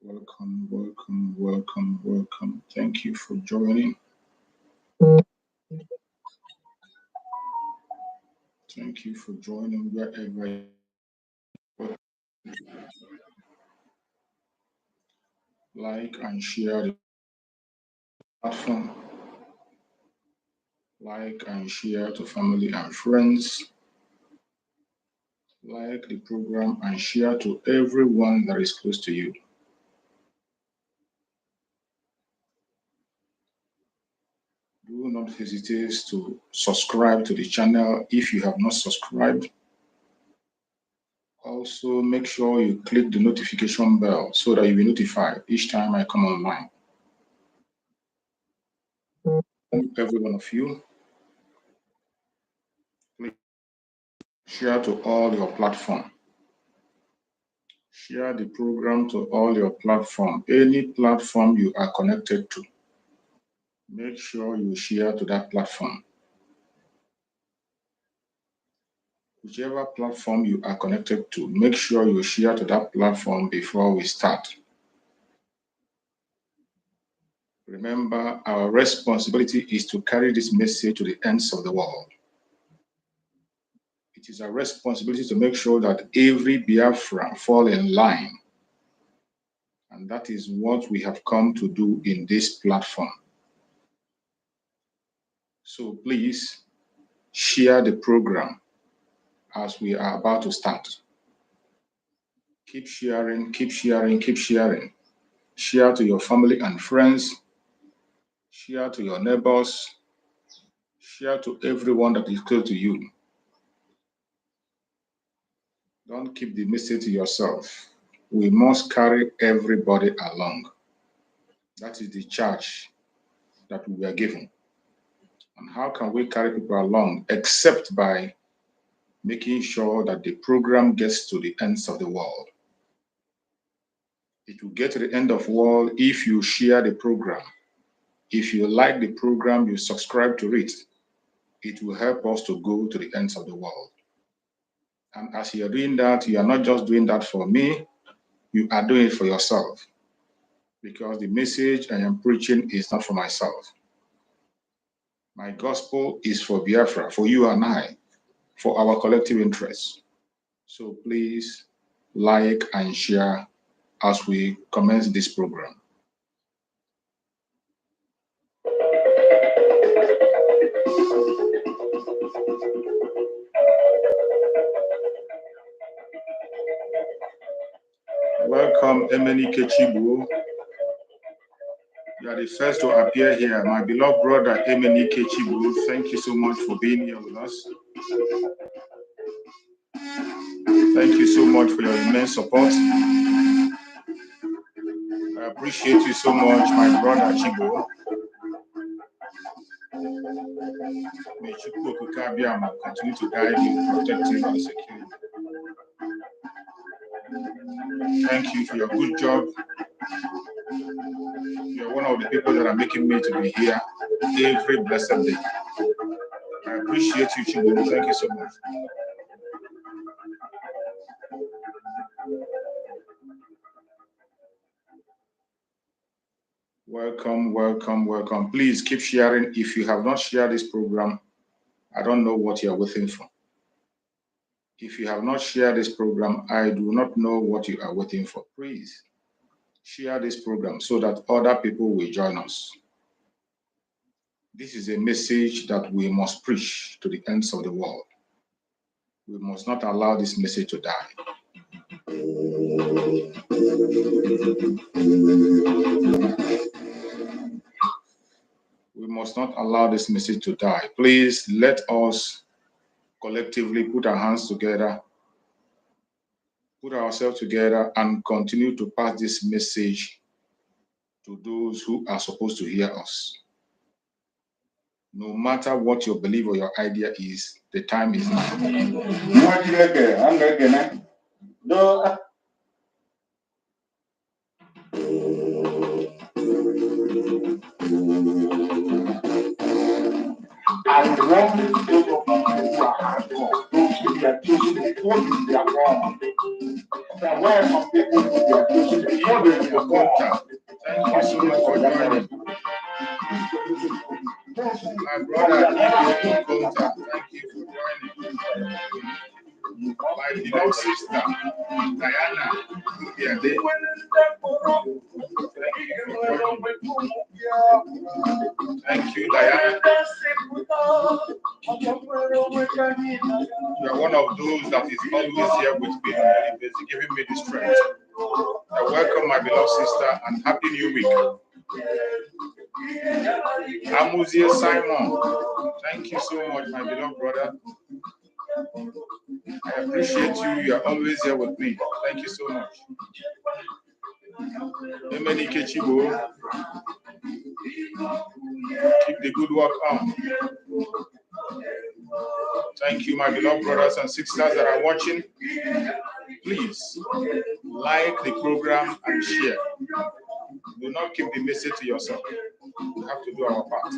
Welcome, welcome, welcome, welcome. Thank you for joining. Thank you for joining wherever you are. Like and share the platform. Like and share to family and friends. Like the program and share to everyone that is close to you. Do not hesitate to subscribe to the channel if you have not subscribed. Also, make sure you click the notification bell so that you'll be notified each time I come online. Every one of you, please share to all your platform. Share the program to all your platform. Any platform you are connected to, make sure you share to that platform. Whichever platform you are connected to, make sure you share to that platform before we start. Remember, our responsibility is to carry this message to the ends of the world. It is our responsibility to make sure that every Biafra fall in line. And that is what we have come to do in this platform. So please share the program as we are about to start. Keep sharing, keep sharing, keep sharing. Share to your family and friends. Share to your neighbors. Share to everyone that is close to you. Don't keep the message to yourself. We must carry everybody along. That is the charge that we are given. And how can we carry people along except by making sure that the program gets to the ends of the world? It will get to the end of the world if you share the program. If you like the program, you subscribe to it. It will help us to go to the ends of the world. And as you're doing that, you are not just doing that for me, you are doing it for yourself. Because the message I am preaching is not for myself. My gospel is for Biafra, for you and I, for our collective interests. So please like and share as we commence this program. Welcome, Emenike Chibu. You are the first to appear here. My beloved brother, Emenike Chibu, thank you so much for being here with us. Thank you so much for your immense support. I appreciate you so much, my brother Chibu. May Chukwu Abiyama continue to guide you, protect you, and secure you. Thank you for your good job. You're one of the people that are making me to be here every blessed day. I appreciate you, Chibu. Thank you so much. Welcome, welcome, welcome. Please keep sharing. If you have not shared this program, I don't know what you're waiting for. If you have not shared this program, I do not know what you are waiting for. Please share this program so that other people will join us. This is a message that we must preach to the ends of the world. We must not allow this message to die. We must not allow this message to die. Please let us collectively put our hands together, put ourselves together, and continue to pass this message to those who are supposed to hear us. No matter what your belief or your idea is, the time is now. I want those of you who are hardcore, those who are choosing before they are wrong. There were some people who are choosing before Thank you so much for joining. My brother, Konta, thank you for joining. My beloved sister, Diana, thank you, Diana. You are one of those that is always here with me on a daily basis, giving me the strength. I welcome my beloved sister and Happy New Week. Amuzie Simon, thank you so much, my beloved brother. I appreciate you. You are always here with me. Thank you so much. Emenike Chibo, keep the good work on. Thank you, my beloved brothers and sisters that are watching. Please like the program and share. Do not keep the message to yourself. We have to do our part.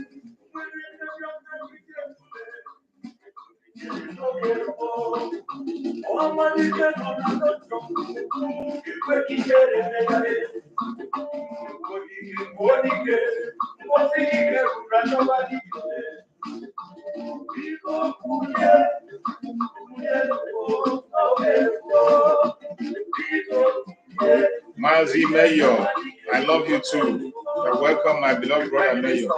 Mazi Mayor, I love you too. You're welcome, my beloved brother Mayor.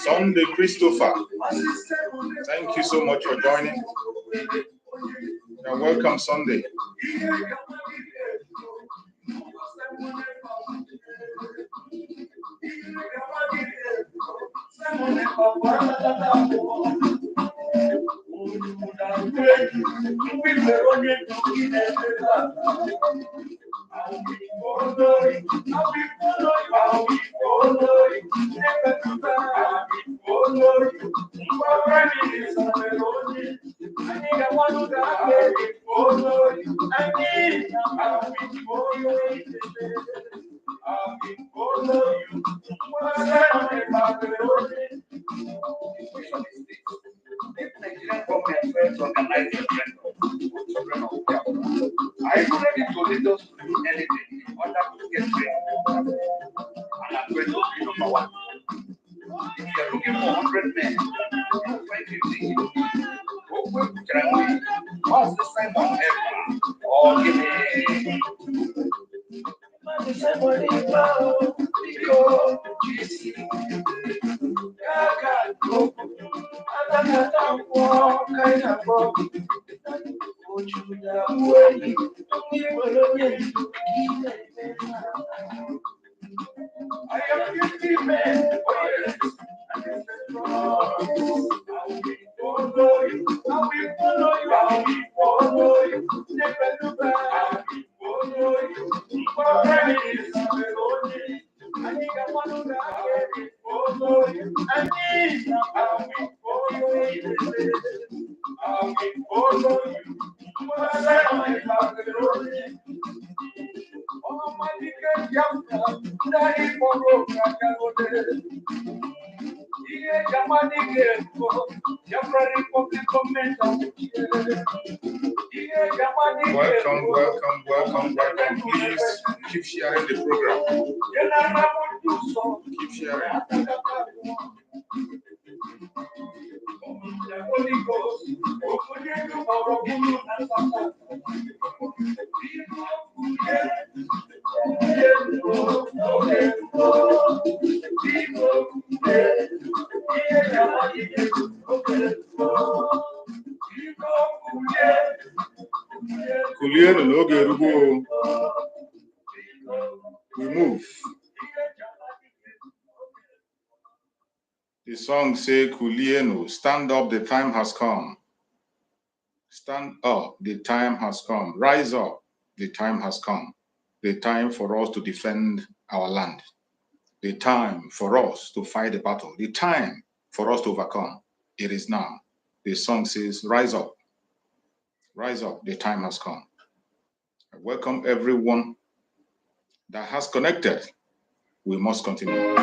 Sunday Christopher, thank you so much for joining. You're welcome, Sunday. I already told us to do anything in order to get ready. And I'm going to be number one. If you are looking for 100 men, you will find 50. What's the sign of ever? Oh, give me. I am 50 men. Welcome. Please keep sharing the program. Keep sharing. We move. The song say Kulienu, stand up, the time has come. Stand up, the time has come. Rise up, the time has come. The time for us to defend our land. The time for us to fight the battle. The time for us to overcome. It is now. The song says, rise up. Rise up, the time has come. I welcome everyone that has connected. We must continue.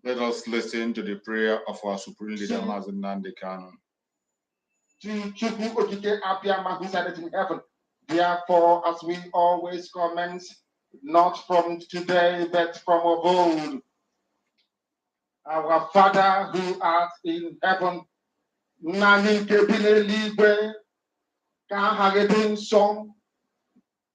Let us listen to the prayer of our Supreme Leader, Mazen Nnamdi Kanu. To Chukwu Okike Abiyama, who said it in heaven. Therefore, as we always comment, not from today, but from of old, our Father who art in heaven, Nani Kebile Ligwe, Kahagedin Song,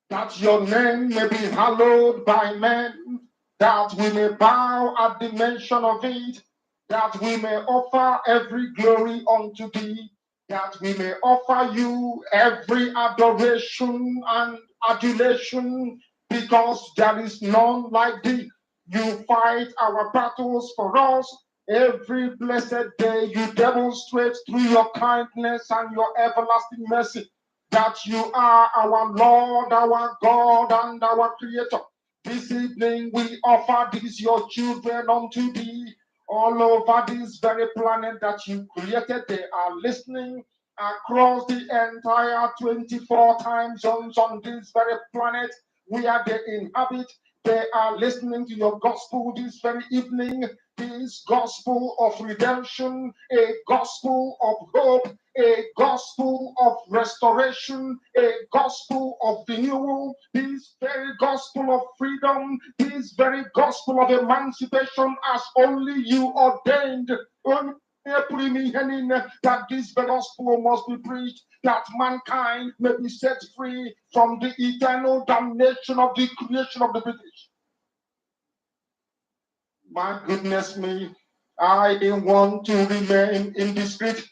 that your name may be hallowed by men, that we may bow at the mention of it, that we may offer every glory unto thee, that we may offer you every adoration and adulation, because there is none like thee. You fight our battles for us. Every blessed day you demonstrate through your kindness and your everlasting mercy that you are our Lord, our God, and our Creator. This evening we offer these your children unto thee. All over this very planet that you created, they are listening across the entire 24 time zones on this very planet where they inhabit. They are listening to your gospel this very evening, this gospel of redemption, a gospel of hope, a gospel of restoration, a gospel of renewal, this very gospel of freedom, this very gospel of emancipation as only you ordained. That this gospel must be preached, that mankind may be set free from the eternal damnation of the creation of the British. My goodness me, I want to remain in the street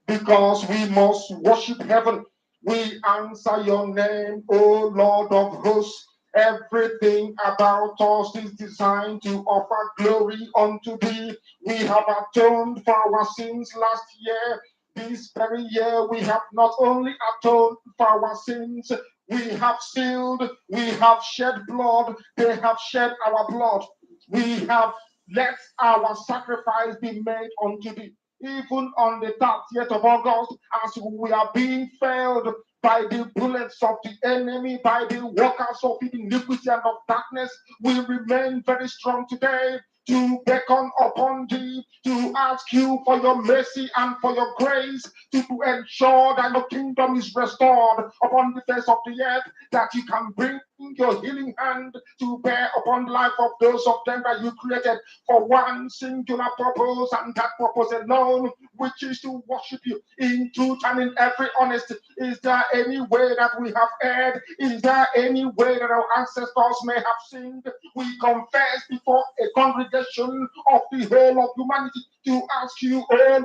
because we must worship heaven. We answer your name, O Lord of hosts. Everything about us is designed to offer glory unto thee. We have atoned for our sins last year. This very year, we have not only atoned for our sins, we have sealed, we have shed blood, they have shed our blood. We have let our sacrifice be made unto thee. Even on the 30th of August, as we are being felled by the bullets of the enemy, by the workers of iniquity and of darkness, we remain very strong today to beckon upon thee, to ask you for your mercy and for your grace, to ensure that your kingdom is restored upon the face of the earth, that you can bring your healing hand to bear upon the life of those of them that you created for one singular purpose, and that purpose alone, which is to worship you in truth and in every honesty. Is there any way that we have erred? Is there any way that our ancestors may have sinned? We confess before a congregation of the whole of humanity to ask you, oh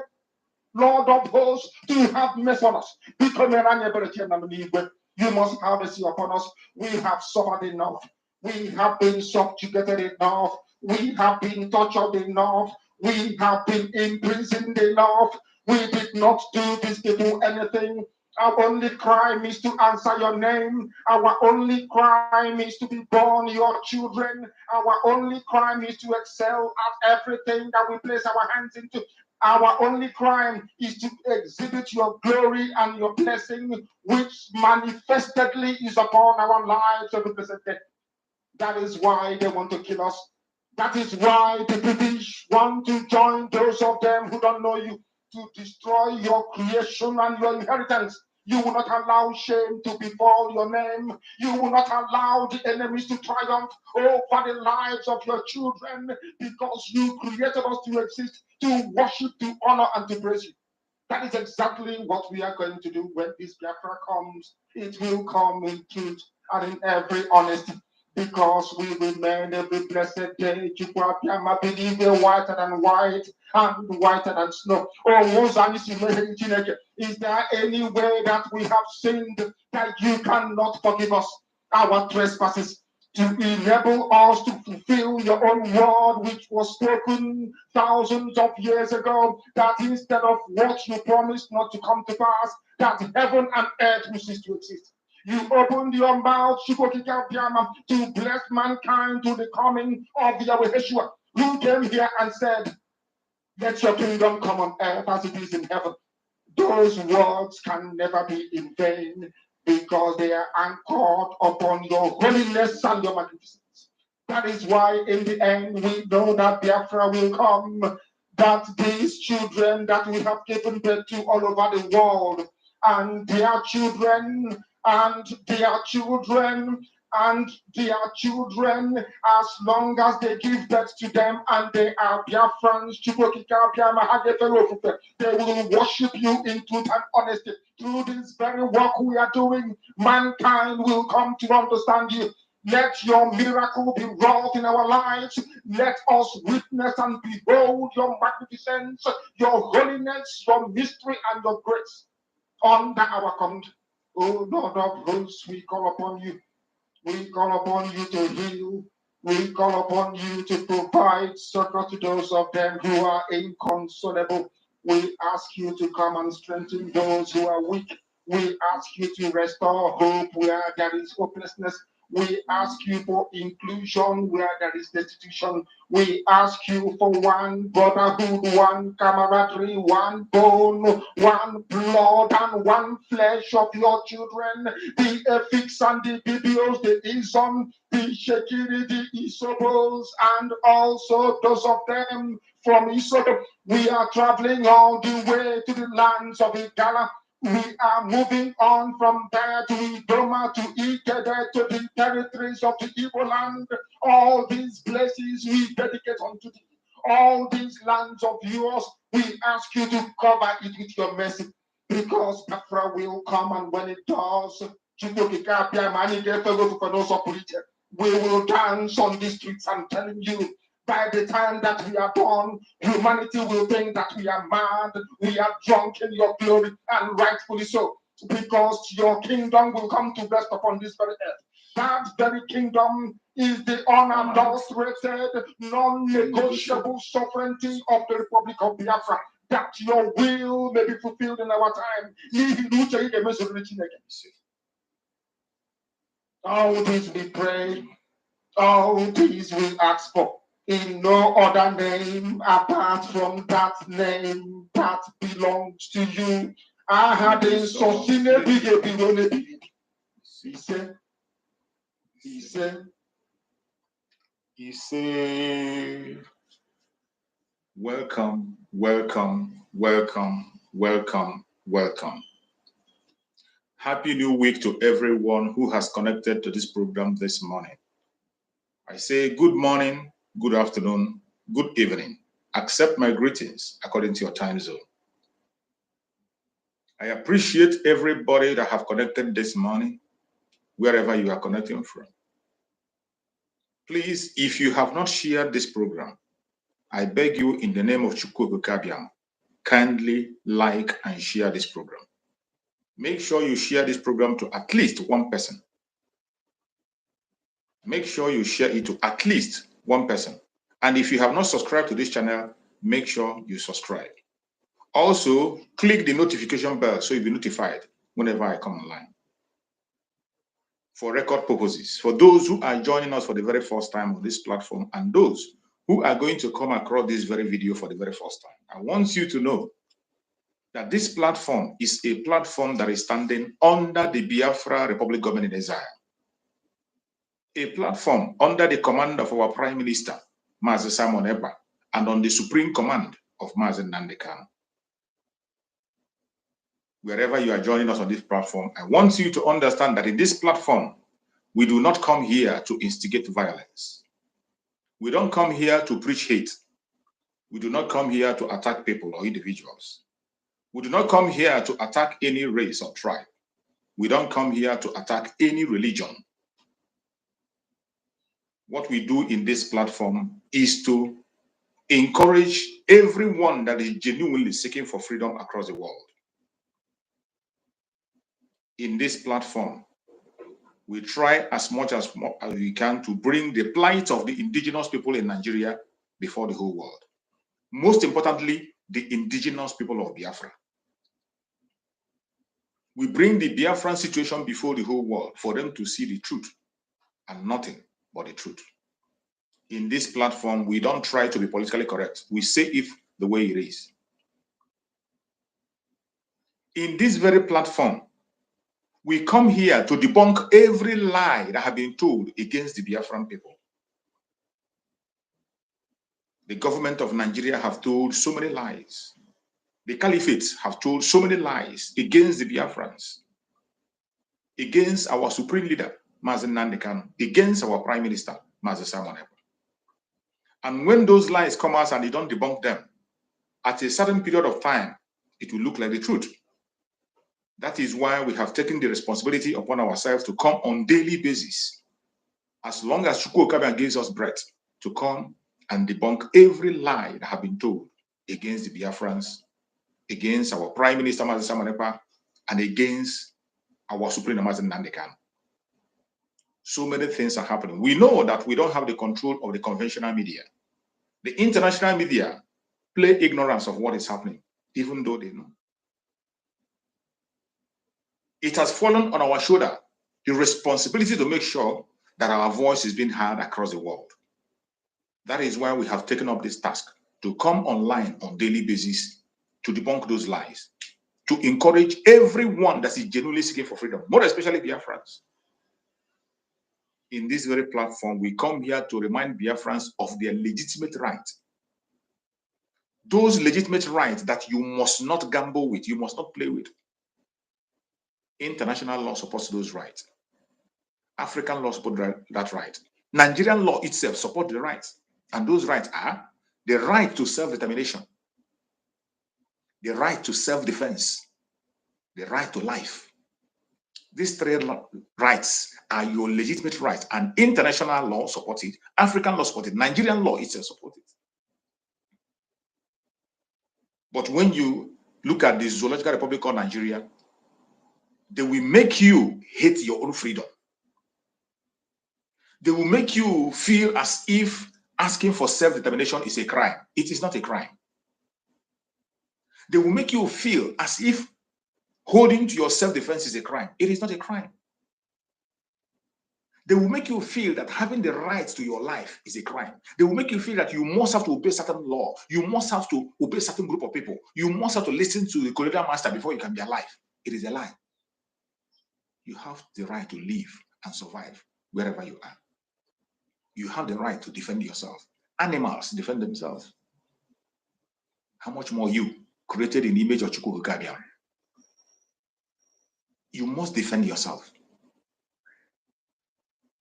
Lord of hosts, to have mercy on us. You must have mercy upon us. We have suffered enough. We have been subjugated enough. We have been tortured enough. We have been imprisoned enough. We did not do these people anything. Our only crime is to answer your name. Our only crime is to be born your children. Our only crime is to excel at everything that we place our hands into. Our only crime is to exhibit your glory and your blessing, which manifestedly is upon our lives every present day. That is why they want to kill us. That is why the British want to join those of them who don't know you, to destroy your creation and your inheritance. You will not allow shame to befall your name. You will not allow the enemies to triumph over the lives of your children, because you created us to exist, to worship, to honor, and to praise you. That is exactly what we are going to do when this Biafra comes. It will come in truth and in every honesty, because we remain every blessed day. Chukwuabiama believe whiter than white and whiter than snow. Is there any way that we have sinned that you cannot forgive us our trespasses, to enable us to fulfill your own word, which was spoken thousands of years ago, that instead of what you promised not to come to pass, that heaven and earth will cease to exist? You opened your mouth to bless mankind to the coming of Yahweh Yeshua, who came here and said, let your kingdom come on earth as it is in heaven. Those words can never be in vain, because they are anchored upon your holiness and your magnificence. That is why in the end we know that Biafra will come, that these children that we have given birth to all over the world, and their children, and their children, and their children, as long as they give birth to them and they are Biafrans, they will worship you in truth and honesty. Through this very work we are doing, mankind will come to understand you. Let your miracle be wrought in our lives. Let us witness and behold your magnificence, your holiness, your mystery, and your grace under our command. Oh Lord of hosts, we call upon you. We call upon you to heal. We call upon you to provide succor to those of them who are inconsolable. We ask you to come and strengthen those who are weak. We ask you to restore hope where there is hopelessness. We ask you for inclusion where there is destitution. We ask you for one brotherhood, one camaraderie, one bone, one blood, and one flesh of your children. The Efiks and the Bibios, the Izon, the Shekiri, the Isobos, and also those of them from Isobo. We are traveling all the way to the lands of Igala. We are moving on from there to Idoma, to Ikeda, to the territories of the Igbo land. All these places we dedicate unto thee. All these lands of yours, we ask you to cover it with your mercy, because Biafra will come, and when it does, we will dance on the streets. I'm telling you, by the time that we are done, humanity will think that we are mad, we are drunk in your glory, and rightfully so, because your kingdom will come to rest upon this very earth. That very kingdom is the unadulterated, non-negotiable sovereignty of the Republic of Biafra, that your will may be fulfilled in our time. All this we pray, all these we ask for, in no other name apart from that name that belongs to you. I had a socine he said, Welcome, welcome, welcome, welcome, welcome. Happy New Week to everyone who has connected to this program this morning. I say good morning, good afternoon, good evening. Accept my greetings according to your time zone. I appreciate everybody that have connected this morning, wherever you are connecting from. Please, if you have not shared this program, I beg you in the name of Chukwu Kabiam, kindly like and share this program. Make sure you share this program to at least one person. Make sure you share it to at least one person. And if you have not subscribed to this channel, make sure you subscribe. Also, click the notification bell so you'll be notified whenever I come online. For record purposes, for those who are joining us for the very first time on this platform and those who are going to come across this very video for the very first time, I want you to know that this platform is a platform that is standing under the Biafra Republic Government in Exile. A platform under the command of our Prime Minister, Mazi Simon Ekpa, and on the supreme command of Mazi Nnamdi Kanu. Wherever you are joining us on this platform, I want you to understand that in this platform, we do not come here to instigate violence. We don't come here to preach hate. We do not come here to attack people or individuals. We do not come here to attack any race or tribe. We don't come here to attack any religion. What we do in this platform is to encourage everyone that is genuinely seeking for freedom across the world. In this platform, we try as much as we can to bring the plight of the indigenous people in Nigeria before the whole world. Most importantly, the indigenous people of Biafra. We bring the Biafran situation before the whole world for them to see the truth and nothing but the truth. In this platform, we don't try to be politically correct. We say it the way it is. In this very platform, we come here to debunk every lie that has been told against the Biafran people. The government of Nigeria have told so many lies. The caliphates have told so many lies against the Biafrans, against our supreme leader, Mazi Nnamdi Kanu, against our prime minister, Mazi Simon Ekpa. And when those lies come out and they don't debunk them, at a certain period of time, it will look like the truth. That is why we have taken the responsibility upon ourselves to come on daily basis, as long as Chukwu Kabiam gives us breath, to come and debunk every lie that has been told against the Biafrans, against our Prime Minister Mazi Simon Ekpa, and against our Supreme Mazi Nnamdi Kanu. So many things are happening. We know that we don't have the control of the conventional media. The international media play ignorance of what is happening, even though they know. It has fallen on our shoulder the responsibility to make sure that our voice is being heard across the world. That is why we have taken up this task, to come online on daily basis to debunk those lies, to encourage everyone that is genuinely seeking for freedom, more especially Biafrans. In this very platform, we come here to remind Biafrans of their legitimate rights. Those legitimate rights that you must not gamble with, you must not play with. International law supports those rights. African law supports that right. Nigerian law itself supports the rights. And those rights are the right to self-determination, the right to self-defense, the right to life. These three rights are your legitimate rights, and international law supports it, African law supports it, Nigerian law itself supports it. But when you look at the Zoological Republic of Nigeria, they will make you hate your own freedom. They will make you feel as if asking for self-determination is a crime. It is not a crime. They will make you feel as if holding to your self-defense is a crime. It is not a crime. They will make you feel that having the right to your life is a crime. They will make you feel that you must have to obey certain law. You must have to obey certain group of people. You must have to listen to the colonial master before you can be alive. It is a lie. You have the right to live and survive wherever you are. You have the right to defend yourself. Animals defend themselves. How much more you, created in the image of Chukwukabiam? You must defend yourself.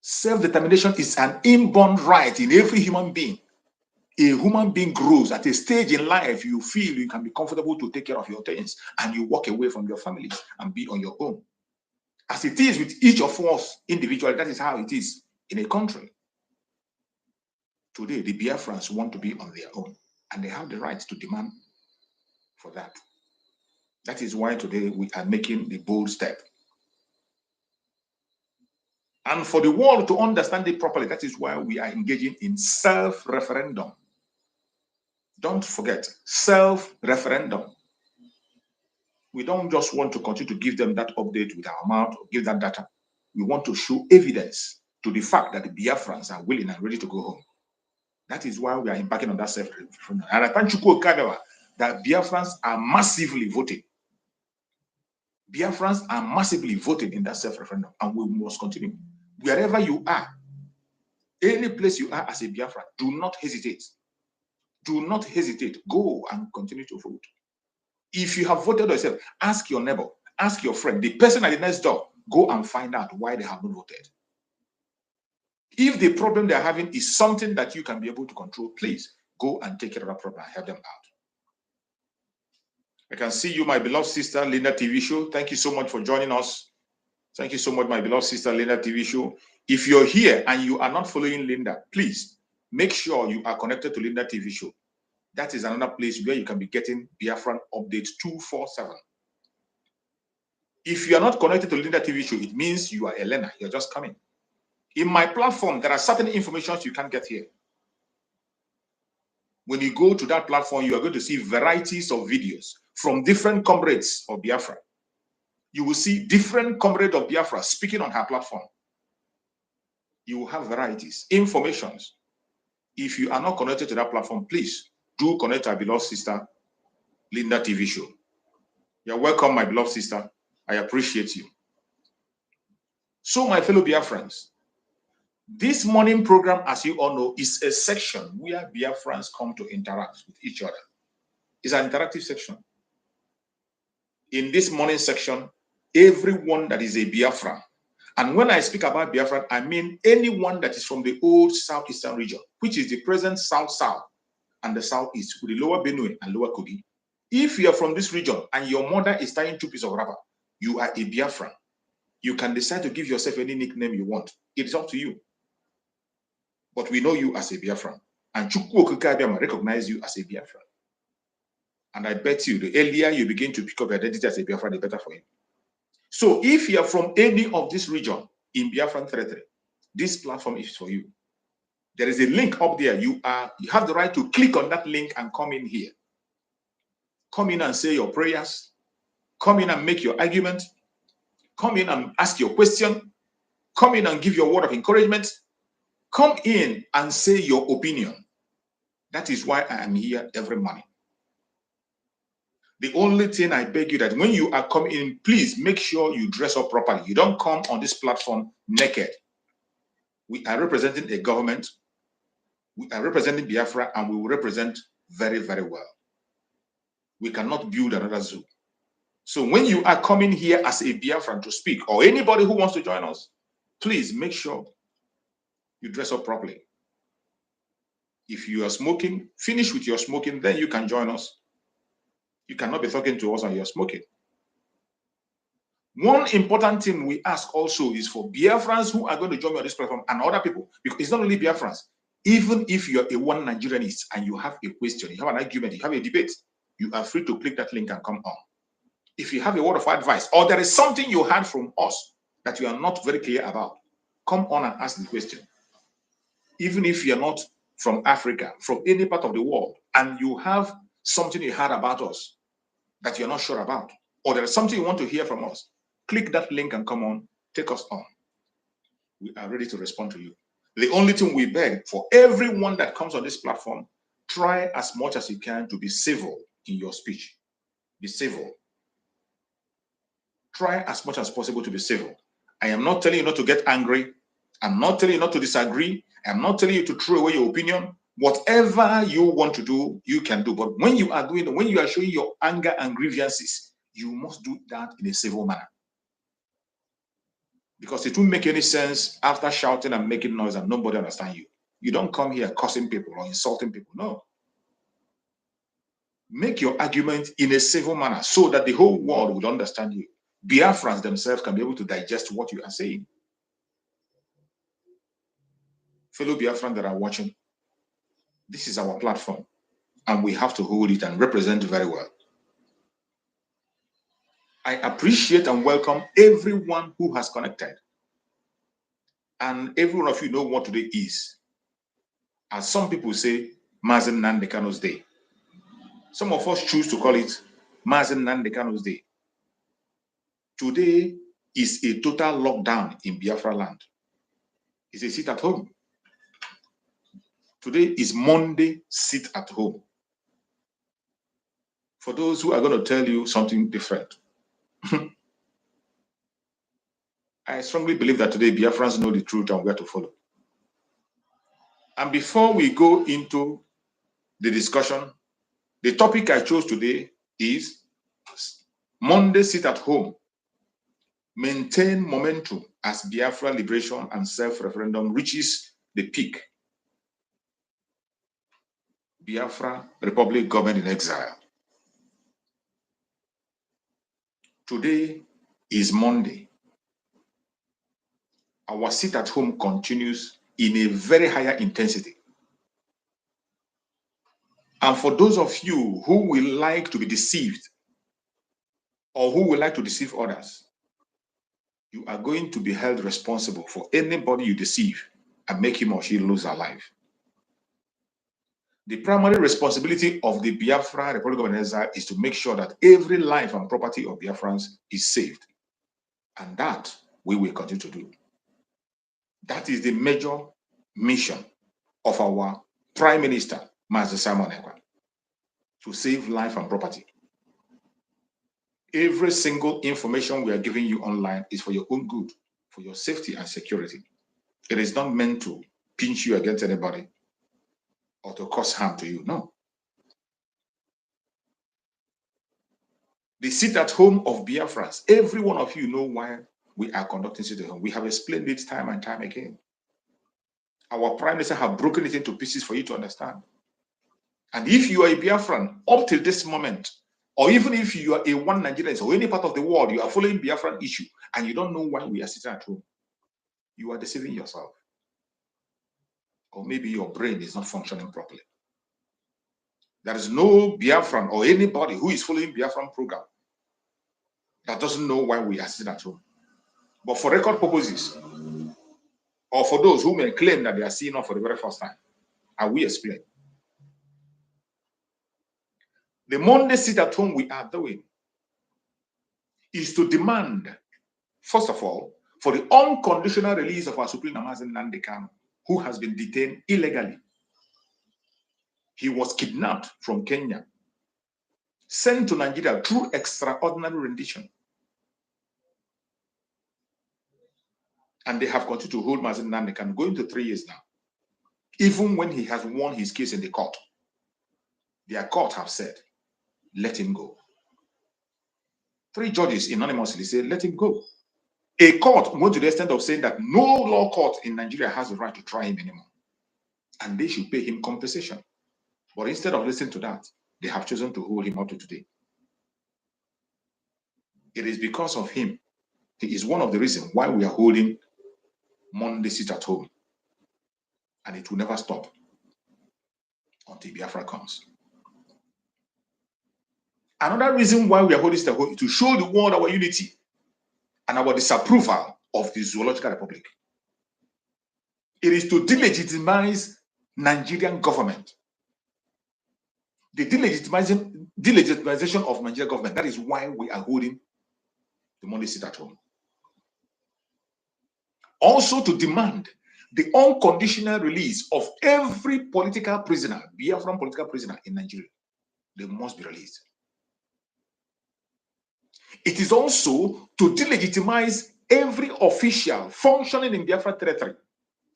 Self-determination is an inborn right in every human being. A human being grows at a stage in life, you feel you can be comfortable to take care of your things, and you walk away from your families and be on your own. As it is with each of us individually, that is how it is in a country. Today, the Biafrans want to be on their own, and they have the right to demand for that. That is why today we are making the bold step. And for the world to understand it properly, that is why we are engaging in self-referendum. Don't forget, self-referendum. We don't just want to continue to give them that update with our mouth or give that data. We want to show evidence to the fact that the Biafrans are willing and ready to go home. That is why we are embarking on that self-referendum. And I thank Chukwukabiam that Biafrans are massively voting. Biafrans are massively voting in that self-referendum, and we must continue. Wherever you are, any place you are as a Biafran, do not hesitate. Do not hesitate. Go and continue to vote. If you have voted yourself, ask your neighbor, ask your friend, the person at the next door, go and find out why they have not voted. If the problem they're having is something that you can be able to control, please go and take care of that problem and help them out. I can see you, my beloved sister, Linda TV Show. Thank you so much for joining us. Thank you so much, my beloved sister, Linda TV Show. If you're here and you are not following Linda, please make sure you are connected to Linda TV Show. That is another place where you can be getting Biafran updates 247. If you are not connected to Linda TV Show, it means you are a learner. You're just coming. In my platform, there are certain information you can't get here. When you go to that platform, you are going to see varieties of videos from different comrades of Biafra. You will see different comrades of Biafra speaking on her platform. You will have varieties, informations. If you are not connected to that platform, please do connect to our beloved sister, Linda TV Show. You're welcome, my beloved sister. I appreciate you. So, my fellow Biafrans, this morning program, as you all know, is a section where Biafrans come to interact with each other. It's an interactive section. In this morning section, everyone that is a Biafran, and when I speak about Biafran, I mean anyone that is from the old southeastern region, which is the present south-south and the southeast, with the lower Benue and lower Kogi. If you are from this region and your mother is tying 2 pieces of rubber, you are a Biafran. You can decide to give yourself any nickname you want. It's up to you. But we know you as a Biafran. And Chukwukabiam recognize you as a Biafran. And I bet you, the earlier you begin to pick up your identity as a Biafran, the better for you. So if you are from any of this region in Biafran territory, this platform is for you. There is a link up there. You have the right to click on that link and come in here. Come in and say your prayers. Come in and make your argument. Come in and ask your question. Come in and give your word of encouragement. Come in and say your opinion. That is why I am here every morning. The only thing I beg you that when you are coming in, please make sure you dress up properly. You don't come on this platform naked. We are representing a government. We are representing Biafra, and we will represent very, very well. We cannot build another zoo. So when you are coming here as a Biafran to speak, or anybody who wants to join us, please make sure you dress up properly. If you are smoking, finish with your smoking, then you can join us. You cannot be talking to us and you're smoking. One important thing we ask also is for Biafrans who are going to join me on this platform and other people, because it's not only Biafrans. Even if you're a one Nigerianist and you have a question, you have an argument, you have a debate, you are free to click that link and come on. If you have a word of advice, or there is something you heard from us that you are not very clear about, come on and ask the question. Even if you're not from Africa, from any part of the world, and you have something you heard about us that you're not sure about, or there is something you want to hear from us, click that link and come on, take us on. We are ready to respond to you. The only thing we beg for everyone that comes on this platform, try as much as you can to be civil in your speech. Be civil. Try as much as possible to be civil. I am not telling you not to get angry. I'm not telling you not to disagree. I'm not telling you to throw away your opinion. Whatever you want to do, you can do. But when you are showing your anger and grievances, you must do that in a civil manner. Because it won't make any sense after shouting and making noise and nobody understands you. You don't come here cursing people or insulting people. No. Make your argument in a civil manner so that the whole world will understand you. Biafrans themselves can be able to digest what you are saying. Fellow Biafrans that are watching, this is our platform, and we have to hold it and represent it very well. I appreciate and welcome everyone who has connected. And every one of you know what today is. As some people say, Mazen Nnamdi Kanu's Day. Some of us choose to call it Mazen Nnamdi Kanu's Day. Today is a total lockdown in Biafra land. It's a sit at home. Today is Monday, sit at home. For those who are going to tell you something different, I strongly believe that today Biafrans know the truth and where to follow. And before we go into the discussion, the topic I chose today is Monday, sit at home. Maintain momentum as Biafra liberation and self-referendum reaches the peak. Biafra Republic government in exile. Today is Monday. Our sit at home continues in a very higher intensity. And for those of you who will like to be deceived or who will like to deceive others, you are going to be held responsible for anybody you deceive and make him or she lose their life. The primary responsibility of the Biafra Republic of Exile is to make sure that every life and property of Biafrans is saved. And that we will continue to do. That is the major mission of our Prime Minister, Master Simon Ekpa, to save life and property. Every single information we are giving you online is for your own good, for your safety and security. It is not meant to pinch you against anybody or to cause harm to you. No. The sit at home of Biafrans, every one of you know why we are conducting sit at home. We have explained it time and time again. Our Prime Minister have broken it into pieces for you to understand. And if you are a Biafran up till this moment, or even if you are a one Nigerian or any part of the world, you are following Biafran issue and you don't know why we are sitting at home, you are deceiving yourself. Or maybe your brain is not functioning properly. There is no Biafran or anybody who is following Biafran program that doesn't know why we are sitting at home. But for record purposes, or for those who may claim that they are seeing us for the very first time, I will explain. The Monday sit at home we are doing is to demand, first of all, for the unconditional release of our Supreme Mazen Nnamdi Kanu, who has been detained illegally. He was kidnapped from Kenya, sent to Nigeria through extraordinary rendition. And they have continued to hold Mazen Nnamdi Kanu going to 3 years now. Even when he has won his case in the court, their court have said, let him go. 3 judges anonymously said, let him go. A court went to the extent of saying that no law court in Nigeria has the right to try him anymore. And they should pay him compensation. But instead of listening to that, they have chosen to hold him up to today. It is because of him. He is one of the reasons why we are holding Monday sit at home. And it will never stop until Biafra comes. Another reason why we are holding sit at home is to show the world our unity and our disapproval of the Zoological Republic. It is to delegitimize Nigerian government. The delegitimization of Nigerian government. That is why we are holding the Monday sit at home. Also to demand the unconditional release of every political prisoner, Biafran political prisoner in Nigeria. They must be released. It is also to delegitimize every official functioning in Biafra territory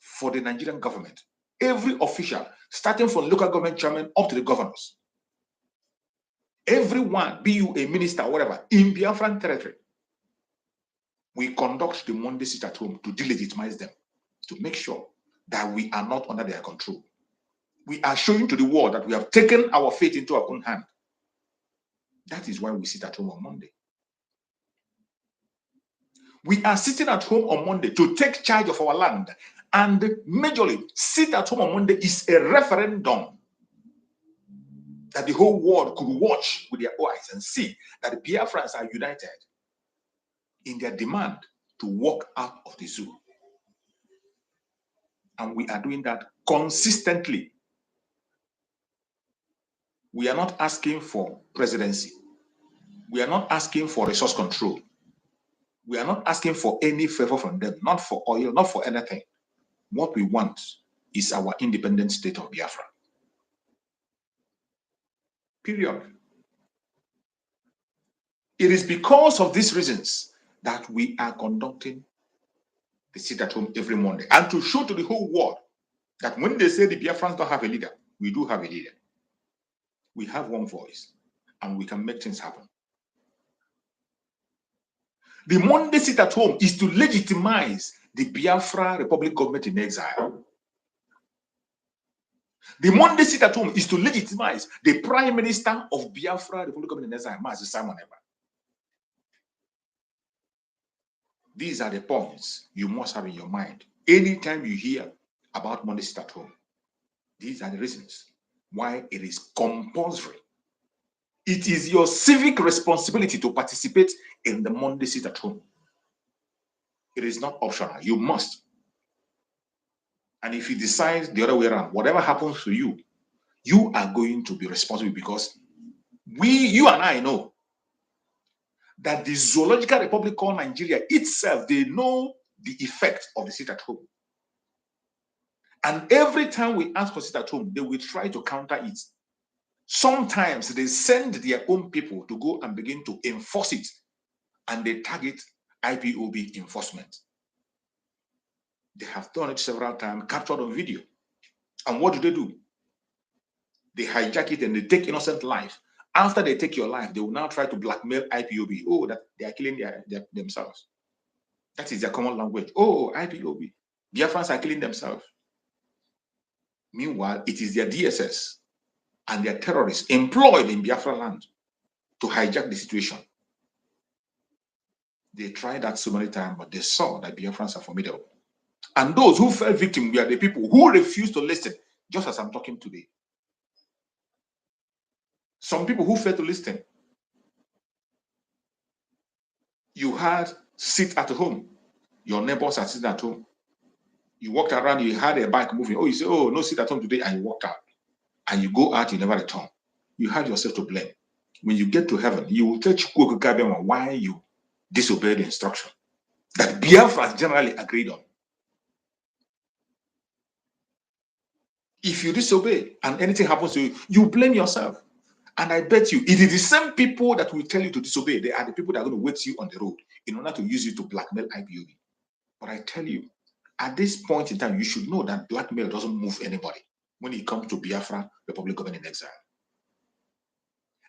for the Nigerian government. Every official, starting from local government chairman up to the governors, everyone, be you a minister or whatever, in Biafran territory, we conduct the Monday sit at home to delegitimize them, to make sure that we are not under their control. We are showing to the world that we have taken our fate into our own hand. That is why we sit at home on Monday. We are sitting at home on Monday to take charge of our land. And majorly, sit at home on Monday is a referendum that the whole world could watch with their eyes and see that the Biafrans are united in their demand to walk out of the zoo. And we are doing that consistently. We are not asking for presidency. We are not asking for resource control. We are not asking for any favor from them, not for oil, not for anything. What we want is our independent state of Biafra. Period. It is because of these reasons that we are conducting the sit at home every Monday, and to show to the whole world that when they say the Biafrans don't have a leader, we do have a leader. We have one voice, and we can make things happen. The Monday sit at home is to legitimize the Biafra Republic government in exile. The Monday sit at home is to legitimize the Prime Minister of Biafra Republic government in exile, Mazi Simon Ekpa. These are the points you must have in your mind anytime you hear about Monday sit at home. These are the reasons why it is compulsory. It is your civic responsibility to participate in the Monday sit at home. It is not optional. You must. And if you decide the other way around, whatever happens to you, you are going to be responsible, because you and I know that the Zoological Republic called Nigeria itself, they know the effect of the sit at home. And every time we ask for sit at home, they will try to counter it. Sometimes they send their own people to go and begin to enforce it, and they target IPOB enforcement. They have done it several times, captured on video. And what do? They hijack it and they take innocent life. After they take your life, they will now try to blackmail IPOB. Oh, that they are killing themselves. That is their common language. Oh, IPOB. Biafrans are killing themselves. Meanwhile, it is their DSS and their terrorists employed in Biafra land to hijack the situation. They tried that so many times, but they saw that Biafrans are formidable. And those who fell victim were the people who refused to listen, just as I'm talking today. Some people who failed to listen. You had sit at home. Your neighbors are sitting at home. You walked around, you had a bike moving. Oh, you say, oh, no, sit at home today, and you walked out. And you go out, you never return. You had yourself to blame. When you get to heaven, you will tell Chukwuka why you disobeyed the instruction that Biafra generally agreed on. If you disobey and anything happens to you, you blame yourself. And I bet you, it is the same people that will tell you to disobey. They are the people that are going to wait you on the road in order to use you to blackmail IPOB. But I tell you, at this point in time, you should know that blackmail doesn't move anybody when it comes to Biafra Republic government in exile.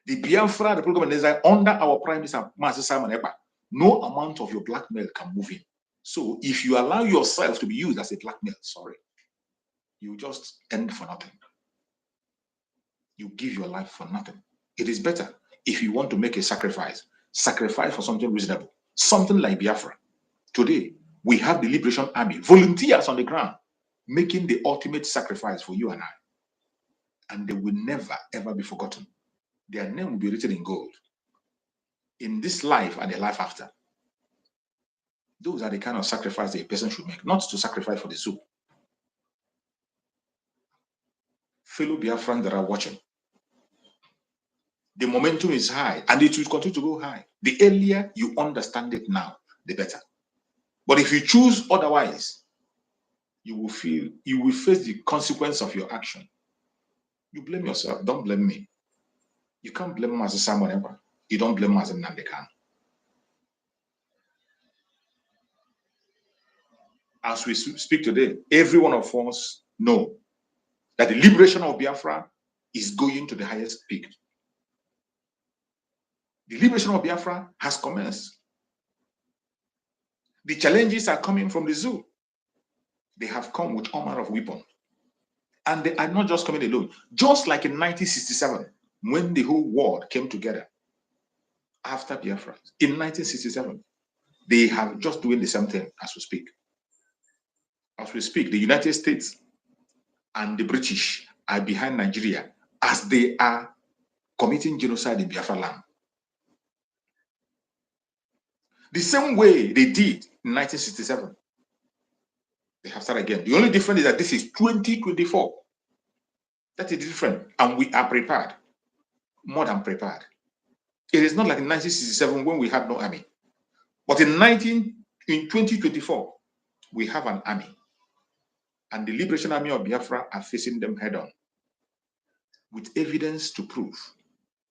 The Biafra Republic government in exile under our Prime Minister, Mazi Simon Ekpa, no amount of your blackmail can move him. So if you allow yourself to be used as a blackmail, sorry, you just end for nothing. You give your life for nothing. It is better if you want to make a sacrifice for something reasonable, something like Biafra. Today, we have the Liberation Army, volunteers on the ground, making the ultimate sacrifice for you and I. And they will never, ever be forgotten. Their name will be written in gold in this life and the life after. Those are the kind of sacrifice that a person should make, not to sacrifice for the soup. Fellow Biafrans that are watching, the momentum is high and it will continue to go high. The earlier you understand it now, the better. But if you choose otherwise, you will face the consequence of your action. You blame yourself, don't blame me. You can't blame him as a Simon Ekpa. You don't blame him as a Nandekan. As we speak today, every one of us know that the liberation of Biafra is going to the highest peak. The liberation of Biafra has commenced. The challenges are coming from the zoo. They have come with all manner of weapons. And they are not just coming alone. Just like in 1967, when the whole world came together after Biafra, in 1967, they have just doing the same thing as we speak. As we speak, the United States and the British are behind Nigeria as they are committing genocide in Biafra land. The same way they did in 1967. They have started again. The only difference is that this is 2024. That is different. And we are prepared. More than prepared. It is not like in 1967 when we had no army. But in 2024, we have an army. And the Liberation Army of Biafra are facing them head on with evidence to prove.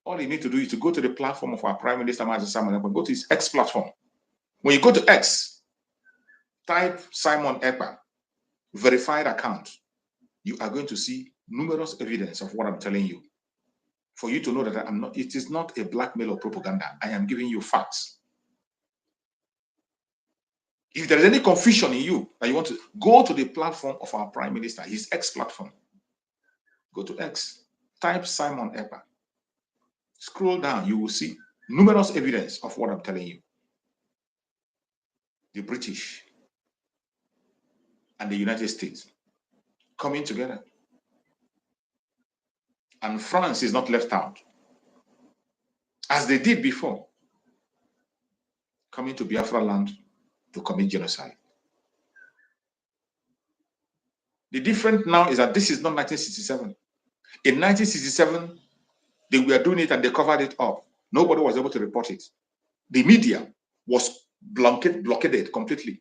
All you need to do is to go to the platform of our Prime Minister, go to his X platform. When you go to X, type Simon Ekpa, verified account, you are going to see numerous evidence of what I'm telling you. For you to know that it is not a blackmail or propaganda. I am giving you facts. If there is any confusion in you that you want to go to the platform of our Prime Minister, his X platform, go to X, type Simon Ekpa. Scroll down, you will see numerous evidence of what I'm telling you. The British and the United States coming together. And France is not left out, as they did before, coming to Biafra land to commit genocide. The difference now is that this is not 1967. In 1967, they were doing it and they covered it up. Nobody was able to report it. The media was blockaded completely.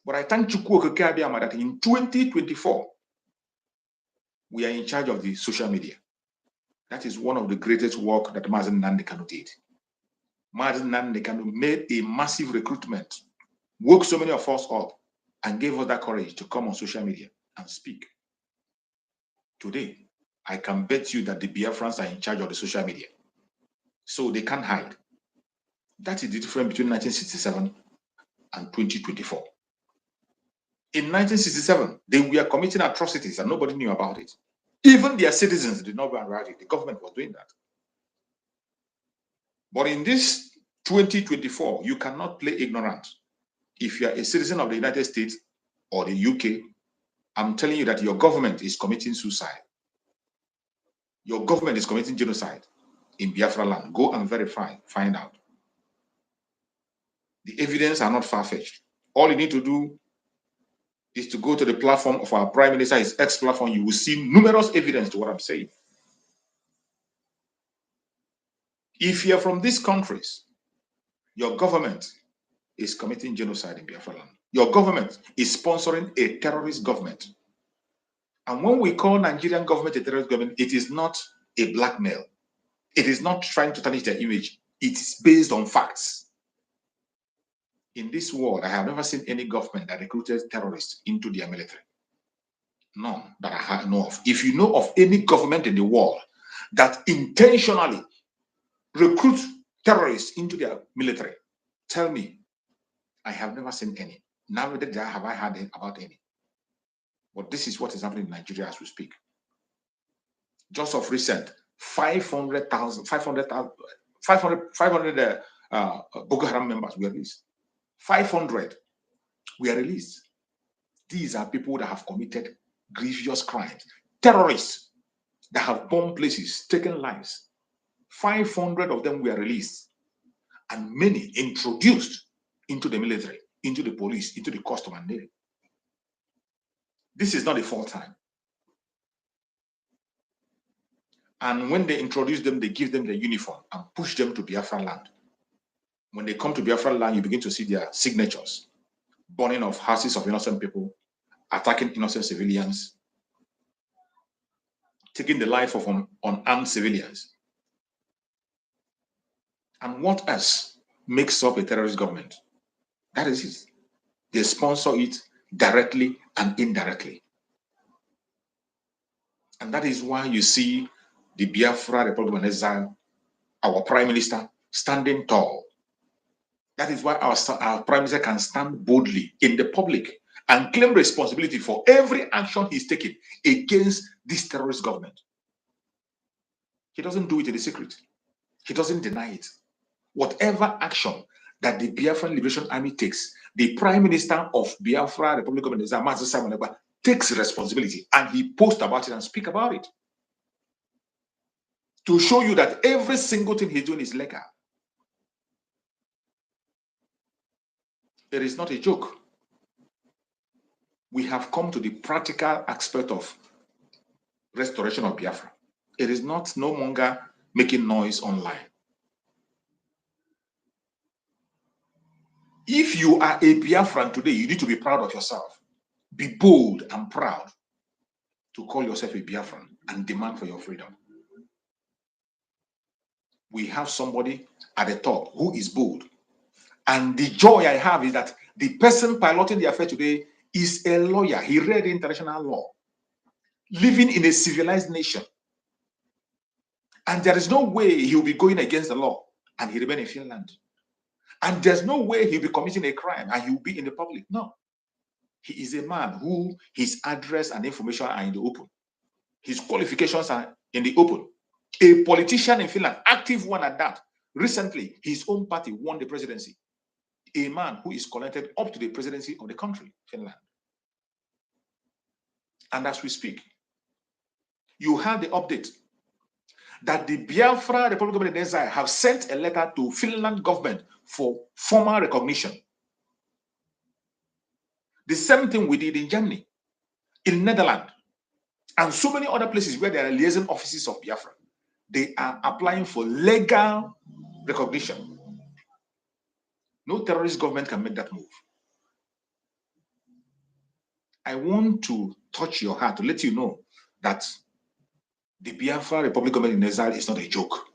But I thank Chukwu Okeke Abiyama that in 2024, we are in charge of the social media. That is one of the greatest work that Mazen Nnamdi Kanu did. Mazen Nnamdi Kanu made a massive recruitment, woke so many of us up, and gave us that courage to come on social media and speak. Today, I can bet you that the Biafrans are in charge of the social media. So they can't hide. That is the difference between 1967 and 2024. In 1967, they were committing atrocities and nobody knew about it. Even their citizens did not know about it. The government was doing that. But in this 2024, you cannot play ignorant. If you are a citizen of the United States or the UK, I'm telling you that your government is committing suicide. Your government is committing genocide in Biafra land. Go and verify, find out. The evidence are not far-fetched. All you need to do is to go to the platform of our Prime Minister, his X platform. You will see numerous evidence to what I'm saying. If you're from these countries, your government is committing genocide in Biafra land. Your government is sponsoring a terrorist government. And when we call Nigerian government a terrorist government, it is not a blackmail. It is not trying to tarnish their image. It is based on facts. In this world, I have never seen any government that recruited terrorists into their military. None that I know of. If you know of any government in the world that intentionally recruits terrorists into their military, tell me. I have never seen any. Never have I heard about any. But this is what is happening in Nigeria as we speak. Just of recent, 500 Boko Haram members were released. 500 were released. These are people that have committed grievous crimes. Terrorists that have bombed places, taken lives. 500 of them were released. And many introduced into the military, into the police, into the custom and navy. This is not a full time. And when they introduce them, they give them the uniform and push them to Biafra land. When they come to Biafra land, you begin to see their signatures. Burning of houses of innocent people, attacking innocent civilians, taking the life of unarmed civilians. And what else makes up a terrorist government? That is it. They sponsor it directly and indirectly. And that is why you see the Biafra Republic of Exile, our Prime Minister, standing tall. That is why our Prime Minister can stand boldly in the public and claim responsibility for every action he's taking against this terrorist government. He doesn't do it in the secret. He doesn't deny it. Whatever action that the Biafran Liberation Army takes, the Prime Minister of Biafra Republic of Exile, takes responsibility, and he posts about it and speaks about it to show you that every single thing he's doing is legal. It is not a joke. We have come to the practical aspect of restoration of Biafra. It is no longer making noise online. If you are a Biafran today, you need to be proud of yourself. Be bold and proud to call yourself a Biafran and demand for your freedom. We have somebody at the top who is bold. And the joy I have is that the person piloting the affair today is a lawyer. He read international law, living in a civilized nation. And there is no way he will be going against the law and he remain in Finland. And there's no way he'll be committing a crime and he will be in the public. No. He is a man who his address and information are in the open. His qualifications are in the open. A politician in Finland, active one at that. Recently, his own party won the presidency. A man who is connected up to the presidency of the country, Finland. And as we speak, you have the update that the Biafra Republic of Exile have sent a letter to Finland government for formal recognition. The same thing we did in Germany, in Netherlands, and so many other places where there are liaison offices of Biafra. They are applying for legal recognition. No terrorist government can make that move. I want to touch your heart to let you know that the Biafra Republic of Exile is not a joke.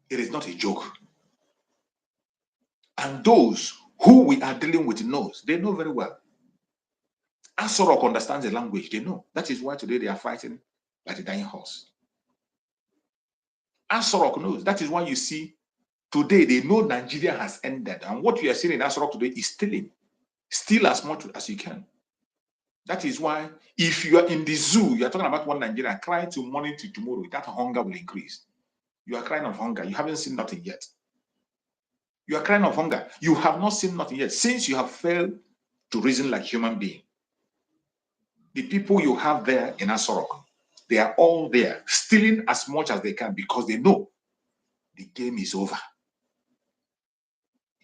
It is not a joke. And those who we are dealing with knows, they know very well. Asorok understands the language, they know. That is why today they are fighting like a dying horse. Asorok knows. That is why you see today they know Nigeria has ended. And what we are seeing in Asorok today is stealing. Steal as much as you can. That is why if you are in the zoo, you are talking about one Nigeria, crying to morning to tomorrow, that hunger will increase. You are crying of hunger. You haven't seen nothing yet. You are crying of hunger. You have not seen nothing yet. Since you have failed to reason like human being, the people you have there in Asorok, they are all there, stealing as much as they can because they know the game is over.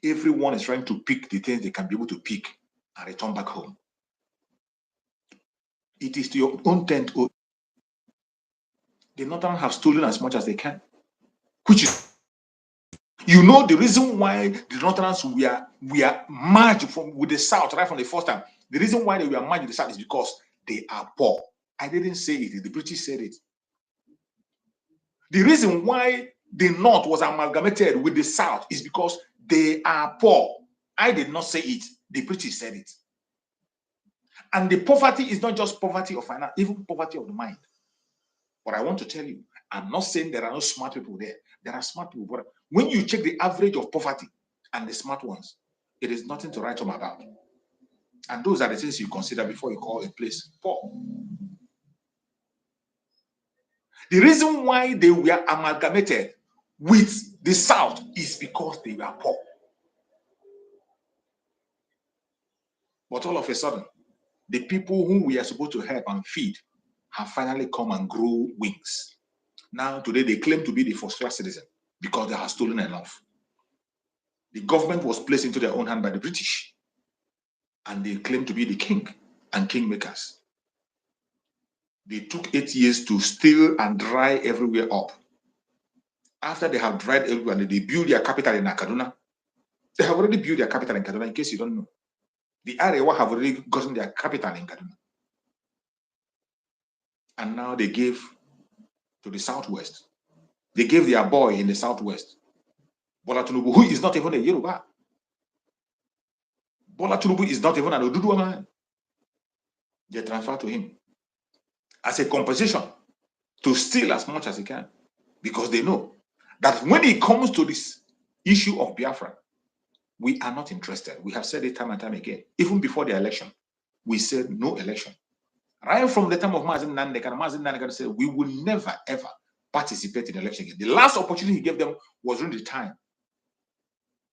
Everyone is trying to pick the things they can be able to pick and return back home. It is to your own tent. The Northern have stolen as much as they can, which is, you know, the reason why the Northerns we are merged with the South right from the first time. The reason why they were merged with the South is because they are poor. I didn't say it. The British said it. The reason why the North was amalgamated with the South is because they are poor. I did not say it. The British said it. And the poverty is not just poverty of finance, even poverty of the mind. But I want to tell you, I'm not saying there are no smart people there. There are smart people. But when you check the average of poverty and the smart ones, it is nothing to write home about. And those are the things you consider before you call a place poor. The reason why they were amalgamated with the South is because they were poor. But all of a sudden, the people whom we are supposed to help and feed have finally come and grow wings. Now, today, they claim to be the first-class citizen because they have stolen enough. The government was placed into their own hand by the British, and they claim to be the king and kingmakers. They took 8 years to steal and dry everywhere up. After they have dried everywhere, they build their capital in Kaduna. They have already built their capital in Kaduna, in case you don't know. The Arewa have already gotten their capital in Kaduna. And now they gave to the Southwest. They gave their boy in the Southwest, Bola Tinubu, who is not even a Yoruba. Bola Tinubu is not even an Oduduwa man. They transferred to him. as a compensation to steal as much as he can, because they know that when it comes to this issue of Biafra, we are not interested. We have said it time and time again. Even before the election, we said no election. Right from the time of Mazen Nandekan said we will never ever participate in the election again. The last opportunity he gave them was during the time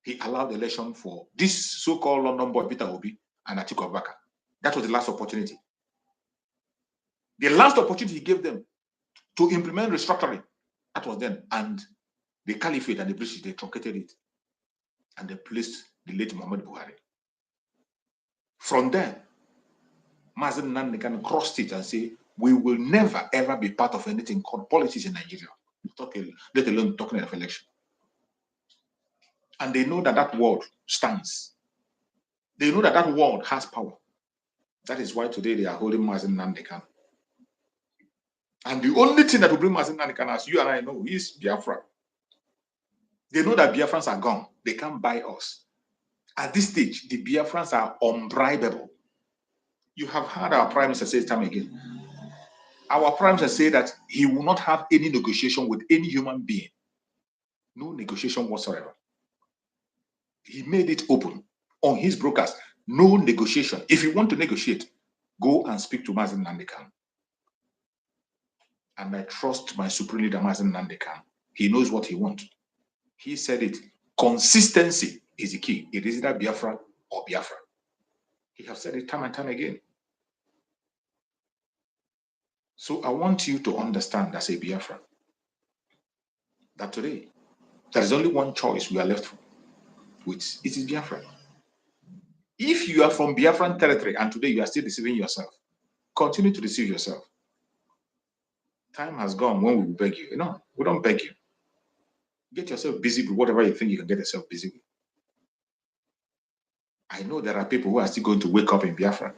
he allowed the election for this so-called London boy Peter Obi and Atiku Abubakar. That was the last opportunity. The last opportunity he gave them to implement restructuring, that was then. And the Caliphate and the British, they truncated it. And they placed the late Muhammad Buhari. From there, Mazen Nandekan crossed it and say, we will never ever be part of anything called politics in Nigeria, let alone talking of election. And they know that that word stands. They know that that word has power. That is why today they are holding Mazen Nandekan. And the only thing that will bring Mazen Nandekan, as you and I know, is Biafra. They know that Biafrans are gone. They can't buy us. At this stage, the Biafrans are unbribable. You have heard our Prime Minister say time again. Our Prime Minister say that he will not have any negotiation with any human being. No negotiation whatsoever. He made it open on his broadcast. No negotiation. If you want to negotiate, go and speak to Mazen Nandekan. And I trust my supreme leader, Mazen Nandekan. He knows what he wants. He said it. Consistency is the key. It is either Biafra or Biafra. He has said it time and time again. So I want you to understand as a Biafra that today there is only one choice we are left with. It is Biafra. If you are from Biafran territory and today you are still deceiving yourself, continue to deceive yourself. Time has gone when we will beg you. No, we don't beg you. Get yourself busy with whatever you think you can get yourself busy with. I know there are people who are still going to wake up in Biafra.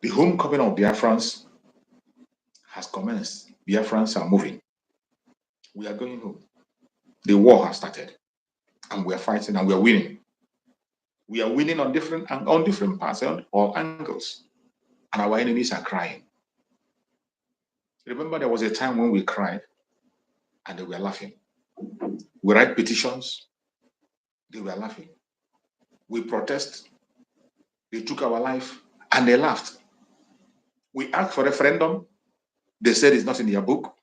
The homecoming of Biafrans has commenced. Biafrans are moving. We are going home. The war has started. And we are fighting and we are winning. We are winning on different parts, on all angles. And our enemies are crying. Remember, there was a time when we cried and they were laughing. We write petitions, they were laughing. We protest, they took our life and they laughed. We asked for referendum, they said it's not in their book,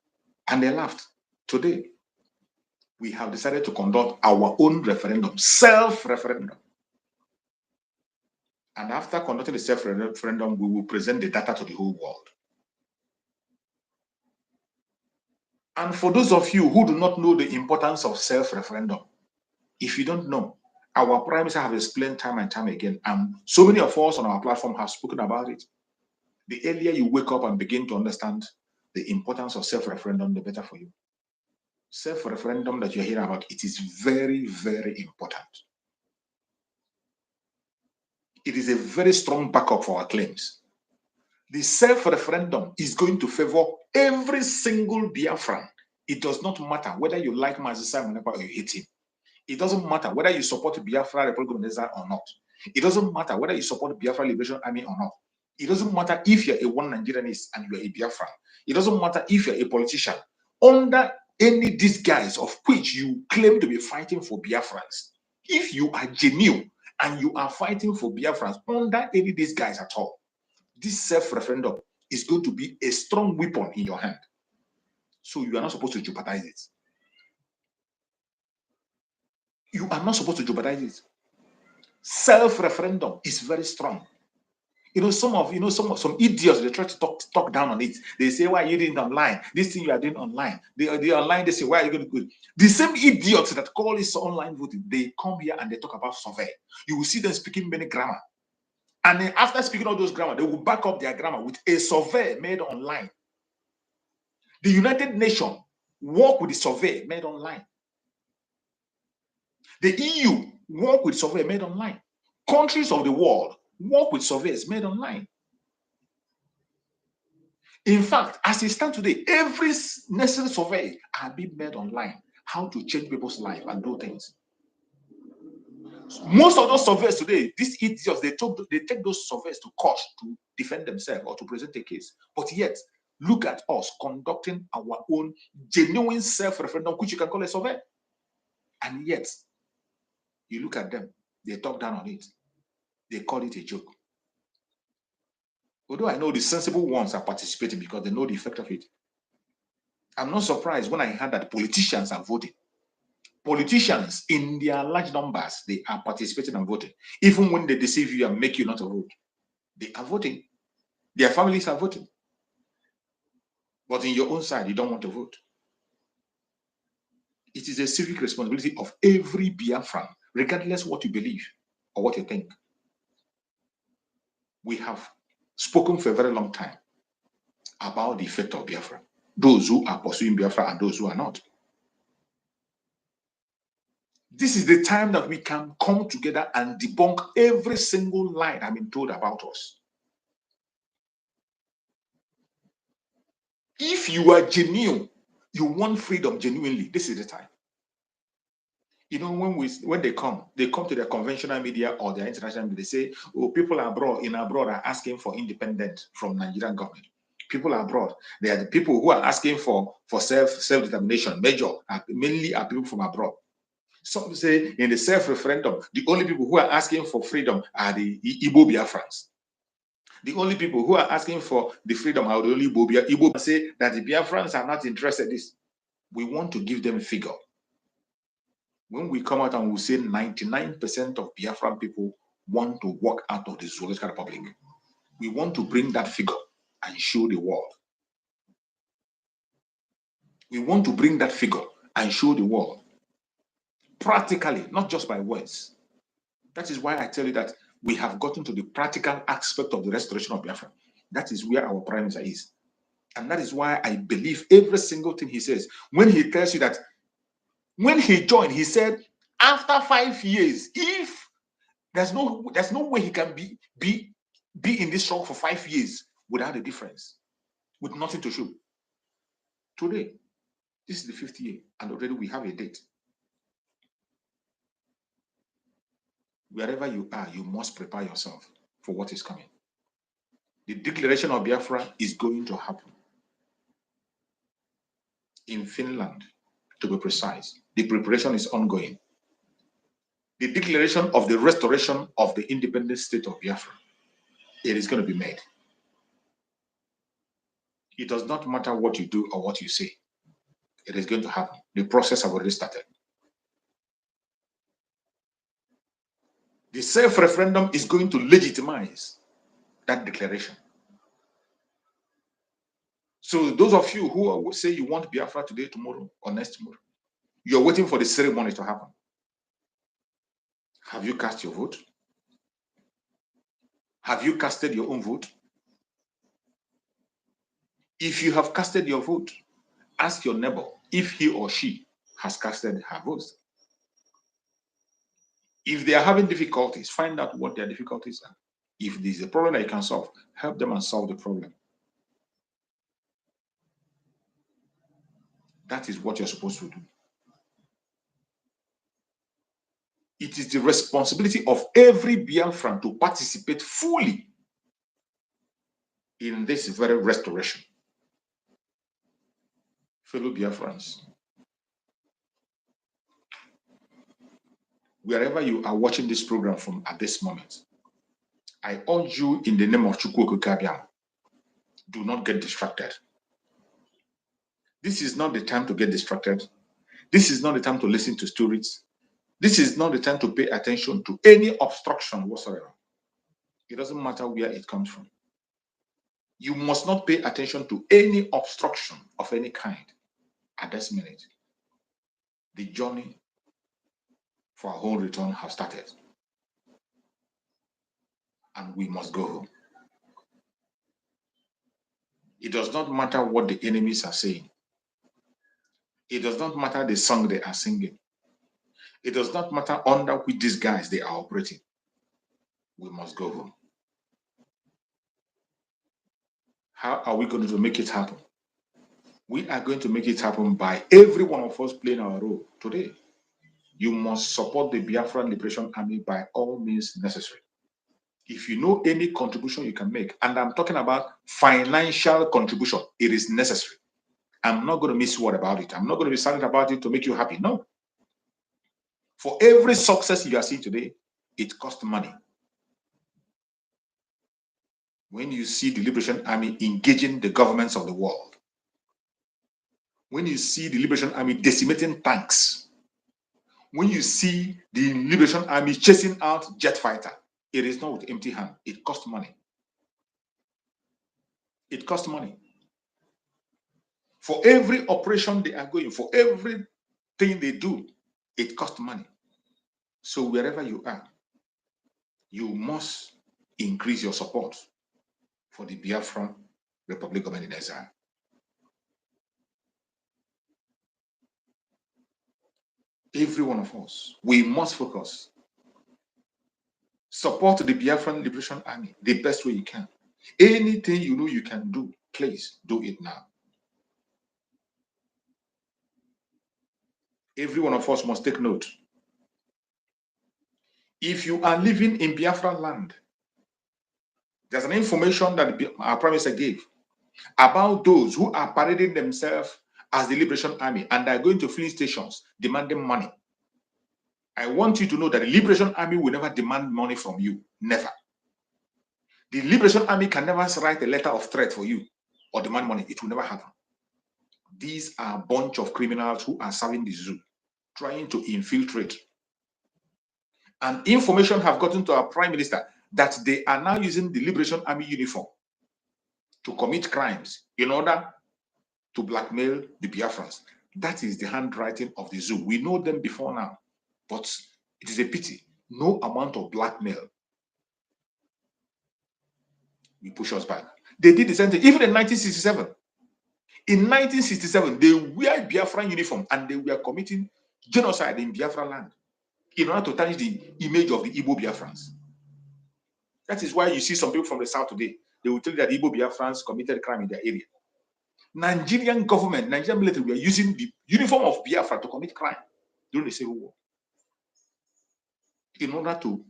and they laughed. Today, we have decided to conduct our own referendum, self-referendum. And after conducting the self-referendum, we will present the data to the whole world. And for those of you who do not know the importance of self-referendum, if you don't know, our Prime Minister have explained time and time again, and so many of us on our platform have spoken about it. The earlier you wake up and begin to understand the importance of self-referendum, the better for you. Self-referendum that you're hearing about, it is very, very important. It is a very strong backup for our claims. The self-referendum is going to favor every single Biafran. It does not matter whether you like Mazi Simon or you hate him. It doesn't matter whether you support Biafra Republic of Nigeria or not. It doesn't matter whether you support Biafra Liberation Army or not. It doesn't matter if you're a one Nigerianist and you're a Biafran. It doesn't matter if you're a politician. Under any disguise of which you claim to be fighting for Biafrans, if you are genuine and you are fighting for Biafrans under any disguise at all, this self-referendum is going to be a strong weapon in your hand. So you are not supposed to jeopardize it. You are not supposed to jeopardize it. Self-referendum is very strong. Some idiots, they try to talk down on it. They say, why are you doing it online? This thing you are doing online. They online, they say, why are you going to do it? The same idiots that call this online voting, they come here and they talk about survey. You will see them speaking many grammar. And then after speaking all those grammar, they will back up their grammar with a survey made online. The United Nations work with the survey made online. The EU work with survey made online. Countries of the world work with surveys made online. In fact, as it stands today, every necessary survey are being made online. How to change people's life and do things. Most of those surveys today, these idiots, they take those surveys to court to defend themselves or to present a case. But yet, look at us conducting our own genuine self-referendum, which you can call a survey. And yet, you look at them, they talk down on it. They call it a joke. Although I know the sensible ones are participating because they know the effect of it. I'm not surprised when I heard that politicians are voting. Politicians, in their large numbers, they are participating and voting. Even when they deceive you and make you not to vote, they are voting. Their families are voting. But in your own side, you don't want to vote. It is a civic responsibility of every Biafran, regardless what you believe or what you think. We have spoken for a very long time about the effect of Biafra. Those who are pursuing Biafra and those who are not. This is the time that we can come together and debunk every single lie I've been told about us. If you are genuine, you want freedom genuinely, this is the time. You know, when they come to their conventional media or their international media, they say, oh, people abroad are asking for independence from Nigerian government. People abroad, they are the people who are asking for self-determination. Mainly are people from abroad. Some say in the self-referendum, the only people who are asking for freedom are the Igbo Biafrans. The only people who are asking for the freedom are the only Igbo. Say that the Biafrans are not interested in this. We want to give them a figure. When we come out and we say 99% of Biafran people want to walk out of the Zoological Republic, we want to bring that figure and show the world. We want to bring that figure and show the world. Practically, not just by words. That is why I tell you that we have gotten to the practical aspect of the restoration of Biafra. That is where our prime minister is. And that is why I believe every single thing he says. When he tells you that, when he joined, he said, after 5 years, if there's no way he can be in this struggle for 5 years without a difference, with nothing to show. Today, this is the 5th year, and already we have a date. Wherever you are, you must prepare yourself for what is coming. The declaration of Biafra is going to happen in Finland, to be precise. The preparation is ongoing. The declaration of the restoration of the independent state of Biafra, it is going to be made. It does not matter what you do or what you say. It is going to happen. The process has already started. The self-referendum is going to legitimize that declaration. So those of you who say you want Biafra today, tomorrow, or next tomorrow, you're waiting for the ceremony to happen. Have you cast your vote? Have you casted your own vote? If you have casted your vote, ask your neighbor if he or she has casted her vote. If they are having difficulties, find out what their difficulties are. If there's a problem that you can solve, help them and solve the problem. That is what you're supposed to do. It is the responsibility of every Biafran to participate fully in this very restoration. Fellow Biafrans, wherever you are watching this program from at this moment, I urge you in the name of Chukwu Kabiam, do not get distracted. This is not the time to get distracted. This is not the time to listen to stories. This is not the time to pay attention to any obstruction whatsoever. It doesn't matter where it comes from. You must not pay attention to any obstruction of any kind at this minute. The journey for our whole return has started. And we must go home. It does not matter what the enemies are saying. It does not matter the song they are singing. It does not matter under which disguise they are operating. We must go home. How are we going to make it happen? We are going to make it happen by every one of us playing our role today. you must support the Biafran Liberation Army by all means necessary. If you know any contribution you can make, and I'm talking about financial contribution, it is necessary. I'm not going to miss word about it. I'm not going to be silent about it to make you happy. No. For every success you are seeing today, it costs money. When you see the Liberation Army engaging the governments of the world, when you see the Liberation Army decimating tanks, when you see the Liberation Army chasing out jet fighter, it is not with empty hand. It costs money. It costs money. For every operation they are going, for everything they do, it costs money. So wherever you are, you must increase your support for the Biafran Republic of Exile. Every one of us, we must focus. Support the Biafran Liberation Army the best way you can. Anything you know you can do, please do it now. Every one of us must take note. If you are living in Biafra land, there's an information that our Prime Minister gave about those who are parading themselves as the Liberation Army and are going to filling stations demanding money. I want you to know that the Liberation Army will never demand money from you. Never. The Liberation Army can never write a letter of threat for you or demand money. It will never happen. These are a bunch of criminals who are serving the zoo, trying to infiltrate. And information have gotten to our Prime Minister that they are now using the Liberation Army uniform to commit crimes in order to blackmail the Biafrans. That is the handwriting of the zoo. We know them before now, but it is a pity. No amount of blackmail will push us back. They did the same thing, even in 1967. In 1967, they wear Biafran uniform and they were committing genocide in Biafra land in order to tarnish the image of the Igbo Biafrans. That is why you see some people from the south today, they will tell you that Igbo Biafrans committed crime in their area. Nigerian government, Nigerian military were using the uniform of Biafra to commit crime during the Civil War in order to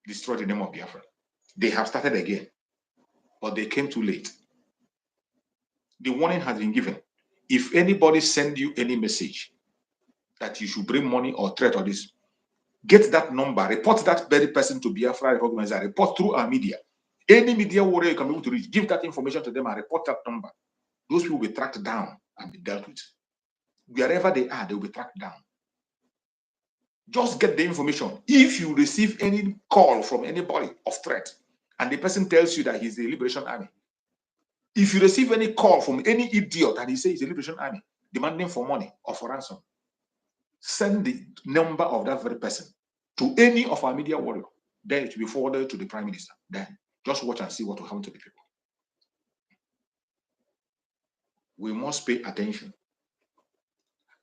destroy the name of Biafra. They have started again, but they came too late. The warning has been given. If anybody send you any message that you should bring money or threat or this, get that number, report that very person to Biafra Republic, report through our media. Any media warrior you can be able to reach, give that information to them and report that number. Those people will be tracked down and be dealt with. Wherever they are, they will be tracked down. Just get the information. If you receive any call from anybody of threat, and the person tells you that he's the Liberation Army, if you receive any call from any idiot and he says he's the Liberation Army, demanding for money or for ransom, send the number of that very person to any of our media warrior. Then it will be forwarded to the Prime Minister. Then just watch and see what will happen to the people. We must pay attention.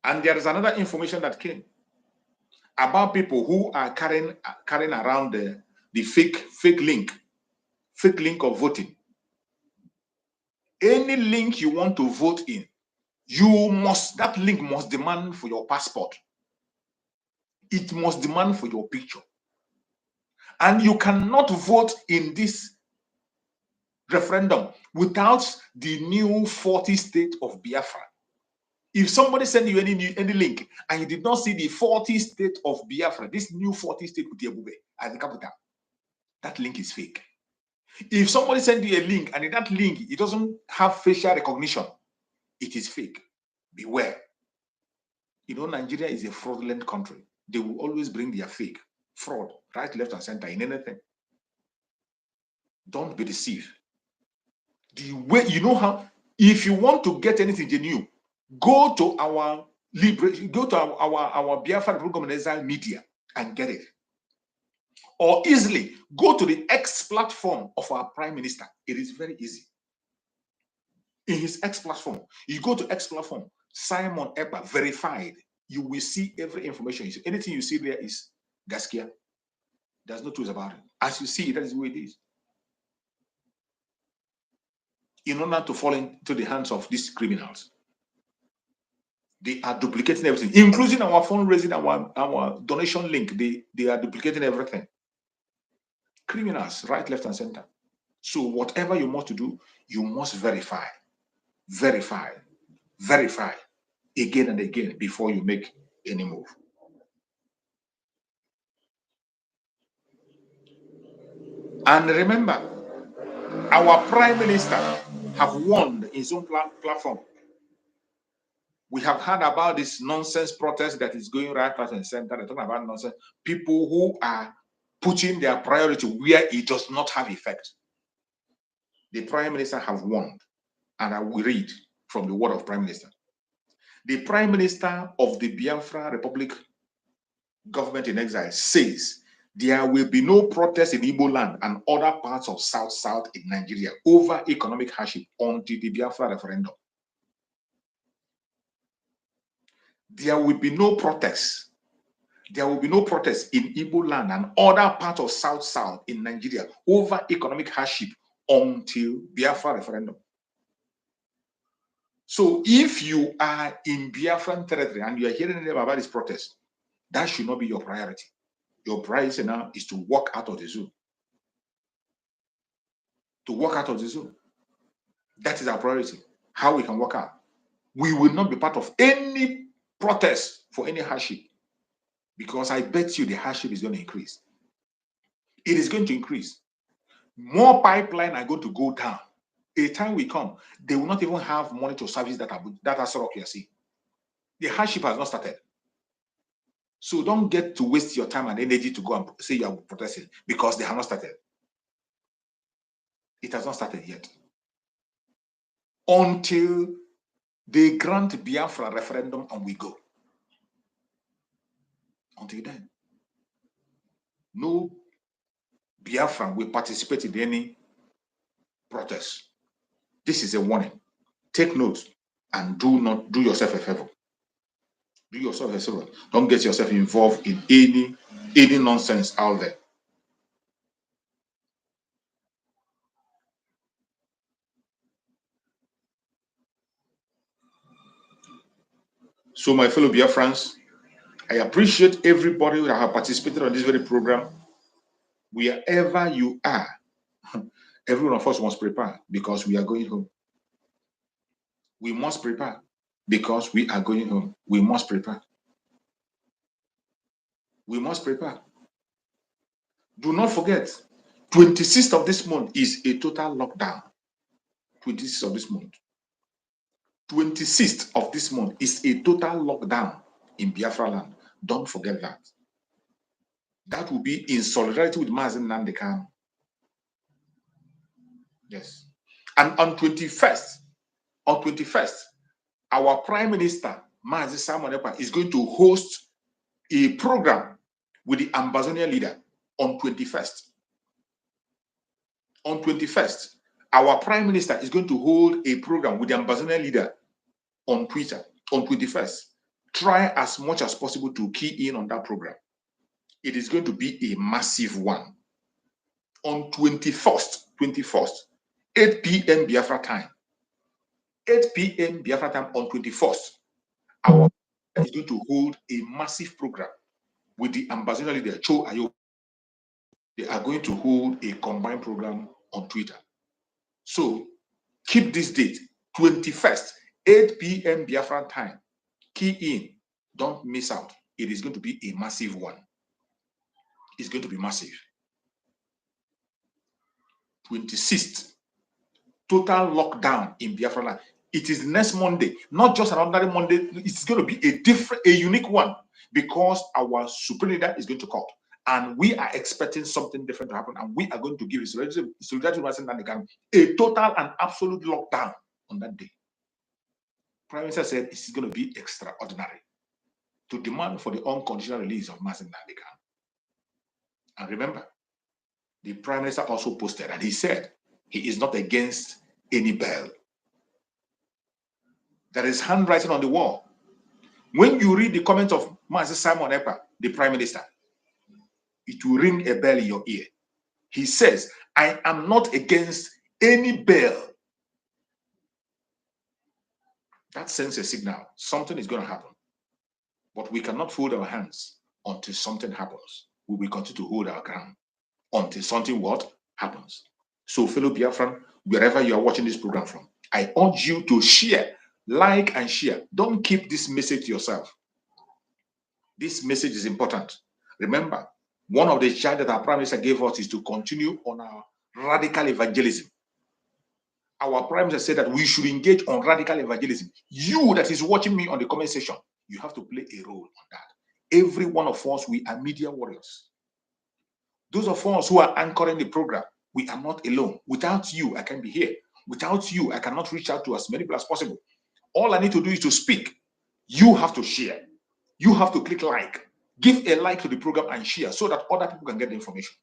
And there is another information that came about people who are carrying around the fake link of voting. Any link you want to vote in, that link must demand for your passport. It must demand for your picture. And you cannot vote in this referendum without the new 40 state of Biafra. If somebody send you any link and you did not see the 40 state of Biafra, this new 40 state with Yebube as the capital, that link is fake. If somebody send you a link and in that link it doesn't have facial recognition, it is fake. Beware. You know, Nigeria is a fraudulent country. They will always bring their fake fraud right, left, and center in anything. Don't be deceived. The way you know how, if you want to get anything genuine, go to our Biafra Republic of Exile media and get it. Or easily go to the X platform of our Prime Minister. It is very easy. In his X platform, you go to X platform, Simon Epa, verified. You will see every information. Anything you see there is Gaskia. There's no truth about it. As you see, that is the way it is. In order to fall into the hands of these criminals, They are duplicating everything, including our fundraising, our donation link. They are duplicating everything. Criminals, right, left, and center. So whatever you want to do, you must verify again and again before you make any move. And remember, our Prime Minister have warned his own platform. We have heard about this nonsense protest that is going right, left, and center. They're talking about nonsense. People who are putting their priority where it does not have effect. The Prime Minister have warned, and I will read from the word of Prime Minister. The Prime Minister of the Biafra Republic government in exile says there will be no protest in Igbo land and other parts of South in Nigeria over economic hardship until the Biafra referendum. There will be no protest. There will be no protest in Igbo land and other parts of South in Nigeria over economic hardship until Biafra referendum. So if you are in Biafran territory and you are hearing about this protest, that should not be your priority. Your priority now is to walk out of the zoo. To walk out of the zoo. That is our priority. How we can walk out. We will not be part of any protest for any hardship, because I bet you the hardship is going to increase. It is going to increase. More pipeline are going to go down. A time will come, they will not even have money to service that sort of see. The hardship has not started. So don't get to waste your time and energy to go and say you are protesting, because they have not started. It has not started yet. Until they grant Biafra referendum and we go. Until then, no Biafran will participate in any protest. This is a warning. Take note and do not do yourself a favor. Do yourself a favor. Don't get yourself involved in any nonsense out there. So, my fellow Biafrans, I appreciate everybody that have participated on this very program. Wherever you are, every one of us must prepare, because we are going home. We must prepare because we are going home. We must prepare. We must prepare. Do not forget, 26th of this month is a total lockdown. 26th of this month. 26th of this month is a total lockdown in Biafra land. Don't forget that. That will be in solidarity with Mazen Nnamdi Kanu. Yes. And on 21st, our Prime Minister, Mazi Simon Ekpa, is going to host a program with the Ambazonian leader on 21st. On 21st, our Prime Minister is going to hold a program with the Ambazonian leader on Twitter on 21st. Try as much as possible to key in on that program. It is going to be a massive one. On 21st, 8 p.m. Biafra time. 8 p.m. Biafra time on 21st. Our is going to hold a massive program with the Ambazonian leader, Cho Ayo. They are going to hold a combined program on Twitter. So keep this date, 21st, 8 p.m. Biafran time. Key in. Don't miss out. It is going to be a massive one. It's going to be massive. 26th, total lockdown in Biafra land. It is next Monday, not just an ordinary Monday. It's going to be a unique one, because our supreme leader is going to court, and we are expecting something different to happen, and we are going to give a total and absolute lockdown on that day. Prime Minister said it's going to be extraordinary to demand for the unconditional release of Mazen Nnamdi Kanu. And remember, the Prime Minister also posted, and he said he is not against any bail. There is handwriting on the wall. When you read the comments of Mazi Simon Ekpa, the Prime Minister, it will ring a bell in your ear. He says, I am not against any bail. That sends a signal. Something is going to happen. But we cannot fold our hands until something happens. We will continue to hold our ground until something what happens. So, fellow Biafran, wherever you are watching this program from, I urge you to share, like, and share. Don't keep this message to yourself. This message is important. Remember, one of the charge that our Prime Minister gave us is to continue on our radical evangelism. Our Prime Minister said that we should engage on radical evangelism. You that is watching me on the comment section, you have to play a role on that. Every one of us, we are media warriors. Those of us who are anchoring the program, we are not alone. Without you, I can be here. Without you, I cannot reach out to as many people as possible. All I need to do is to speak. You have to share. You have to click like. Give a like to the program and share so that other people can get the information.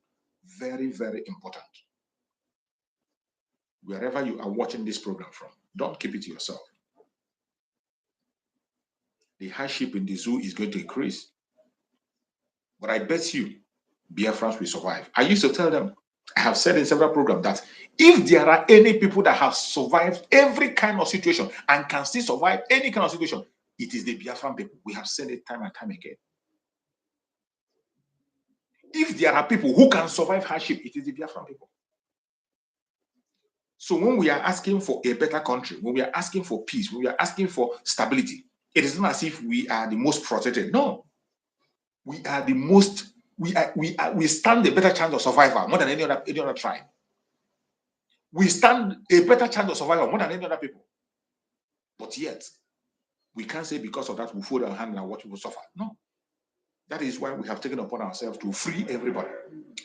Very, very important. Wherever you are watching this program from, don't keep it to yourself. The hardship in the zoo is going to increase. But I bet you, Biafrans will survive. I used to tell them, I have said in several programs that if there are any people that have survived every kind of situation and can still survive any kind of situation, it is the Biafran people. We have said it time and time again. If there are people who can survive hardship, it is the Biafran people. So when we are asking for a better country, when we are asking for peace, when we are asking for stability, it is not as if we are the most protected. No, we are the most. We stand a better chance of survival more than any other tribe. We stand a better chance of survival more than any other people. But yet, we can't say because of that we fold our hand and watch people suffer. No. That is why we have taken upon ourselves to free everybody.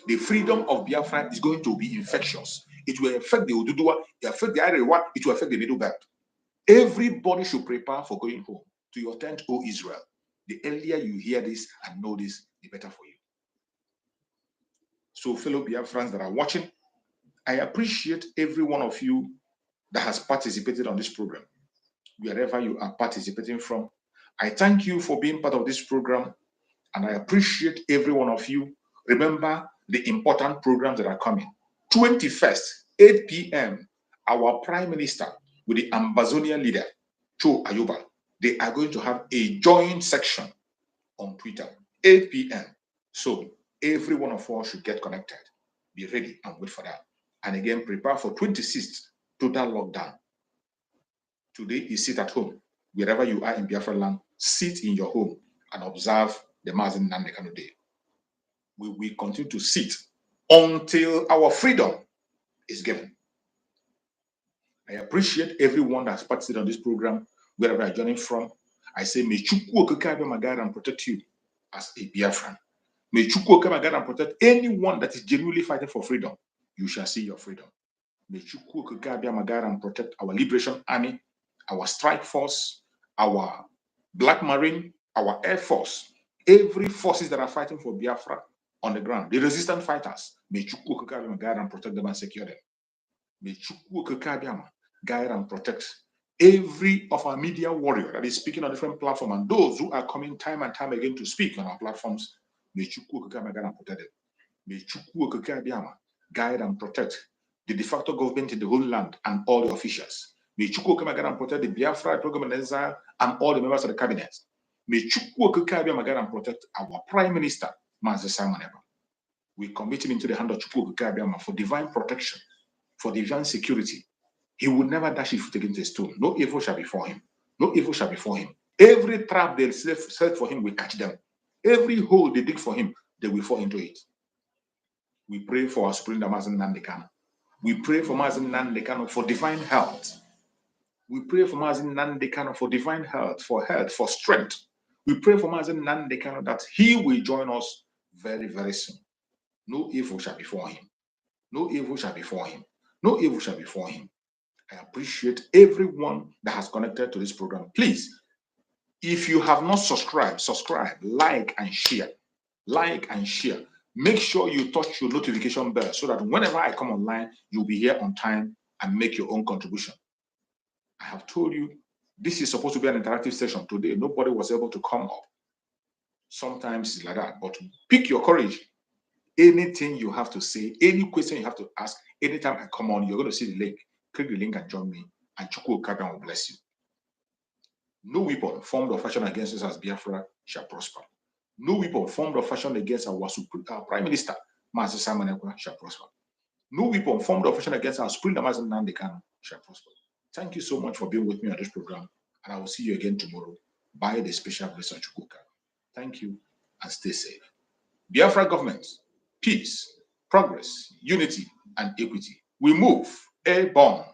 The freedom of Biafra is going to be infectious. It will affect the Oduduwa, it will affect the Arewa, it will affect the Middle Belt. Everybody should prepare for going home to your tent, O Israel. The earlier you hear this and know this, the better for you. So, fellow Biafrans that are watching, I appreciate every one of you that has participated on this program. Wherever you are participating from, I thank you for being part of this program, and I appreciate every one of you. Remember the important programs that are coming. 21st, 8 p.m., our Prime Minister with the Ambazonian leader, Cho Ayuba, they are going to have a joint section on Twitter, 8 p.m. So every one of us should get connected. Be ready and wait for that. And again, prepare for 26th, total lockdown. Today is sit at home. Wherever you are in Biafra land, sit in your home and observe the Mazen Nandekano Day. We will continue to sit until our freedom is given. I appreciate everyone that's participated on this program, wherever you're joining from. I say, may Chukwu Okike my God and protect you as a Biafran. May Chukwu Okike my God and protect anyone that is genuinely fighting for freedom. You shall see your freedom. May Chukwu Okike my God and protect our Liberation Army, our Strike Force, our Black Marine, our Air Force, every forces that are fighting for Biafra on the ground, the resistant fighters. May Chukwu Okike my God and protect them and secure them. May Chukwu Okike guide and protect every of our media warrior that is speaking on different platforms and those who are coming time and time again to speak on our platforms. May Chukwu Okike guide and protect them. May Chukwu Okike guide and protect the de facto government in the whole land and all the officials. May Chukwu Okike guide and protect the Biafra program in exile and all the members of the cabinet. May Chukwu Okike guide and protect our Prime Minister, Mazi Simon Ekpa. We commit him into the hand of Chukwu Okike for divine protection, for divine security. He will never dash his foot against a stone. No evil shall befall him. No evil shall befall him. Every trap they set for him will catch them. Every hole they dig for him, they will fall into it. We pray for our Supreme Mazen Nandekano. We pray for Mazen Nandekano for divine health. We pray for Mazen Nandekano for divine health, for strength. We pray for Mazen Nandekano that he will join us very, very soon. No evil shall befall him. No evil shall befall him. No evil shall befall him. I appreciate everyone that has connected to this program. Please, if you have not subscribed, subscribe, like, and share. Like and share. Make sure you touch your notification bell so that whenever I come online, you'll be here on time and make your own contribution. I have told you, this is supposed to be an interactive session. Today, nobody was able to come up. Sometimes it's like that, but pick your courage. Anything you have to say, any question you have to ask, anytime I come on, you're going to see the link. Click the link and join me, and Chukwu Okike will bless you. No weapon formed or fashioned against us as Biafra shall prosper. No weapon formed or fashioned against our Prime Minister, Master Simon Ekpa, shall prosper. No weapon formed or fashioned against our Supreme Master Nnamdi Kanu shall prosper. Thank you so much for being with me on this program, and I will see you again tomorrow by the special grace of Chukwuka. Thank you, and stay safe. Biafra government, peace, progress, unity, and equity. We move airborne.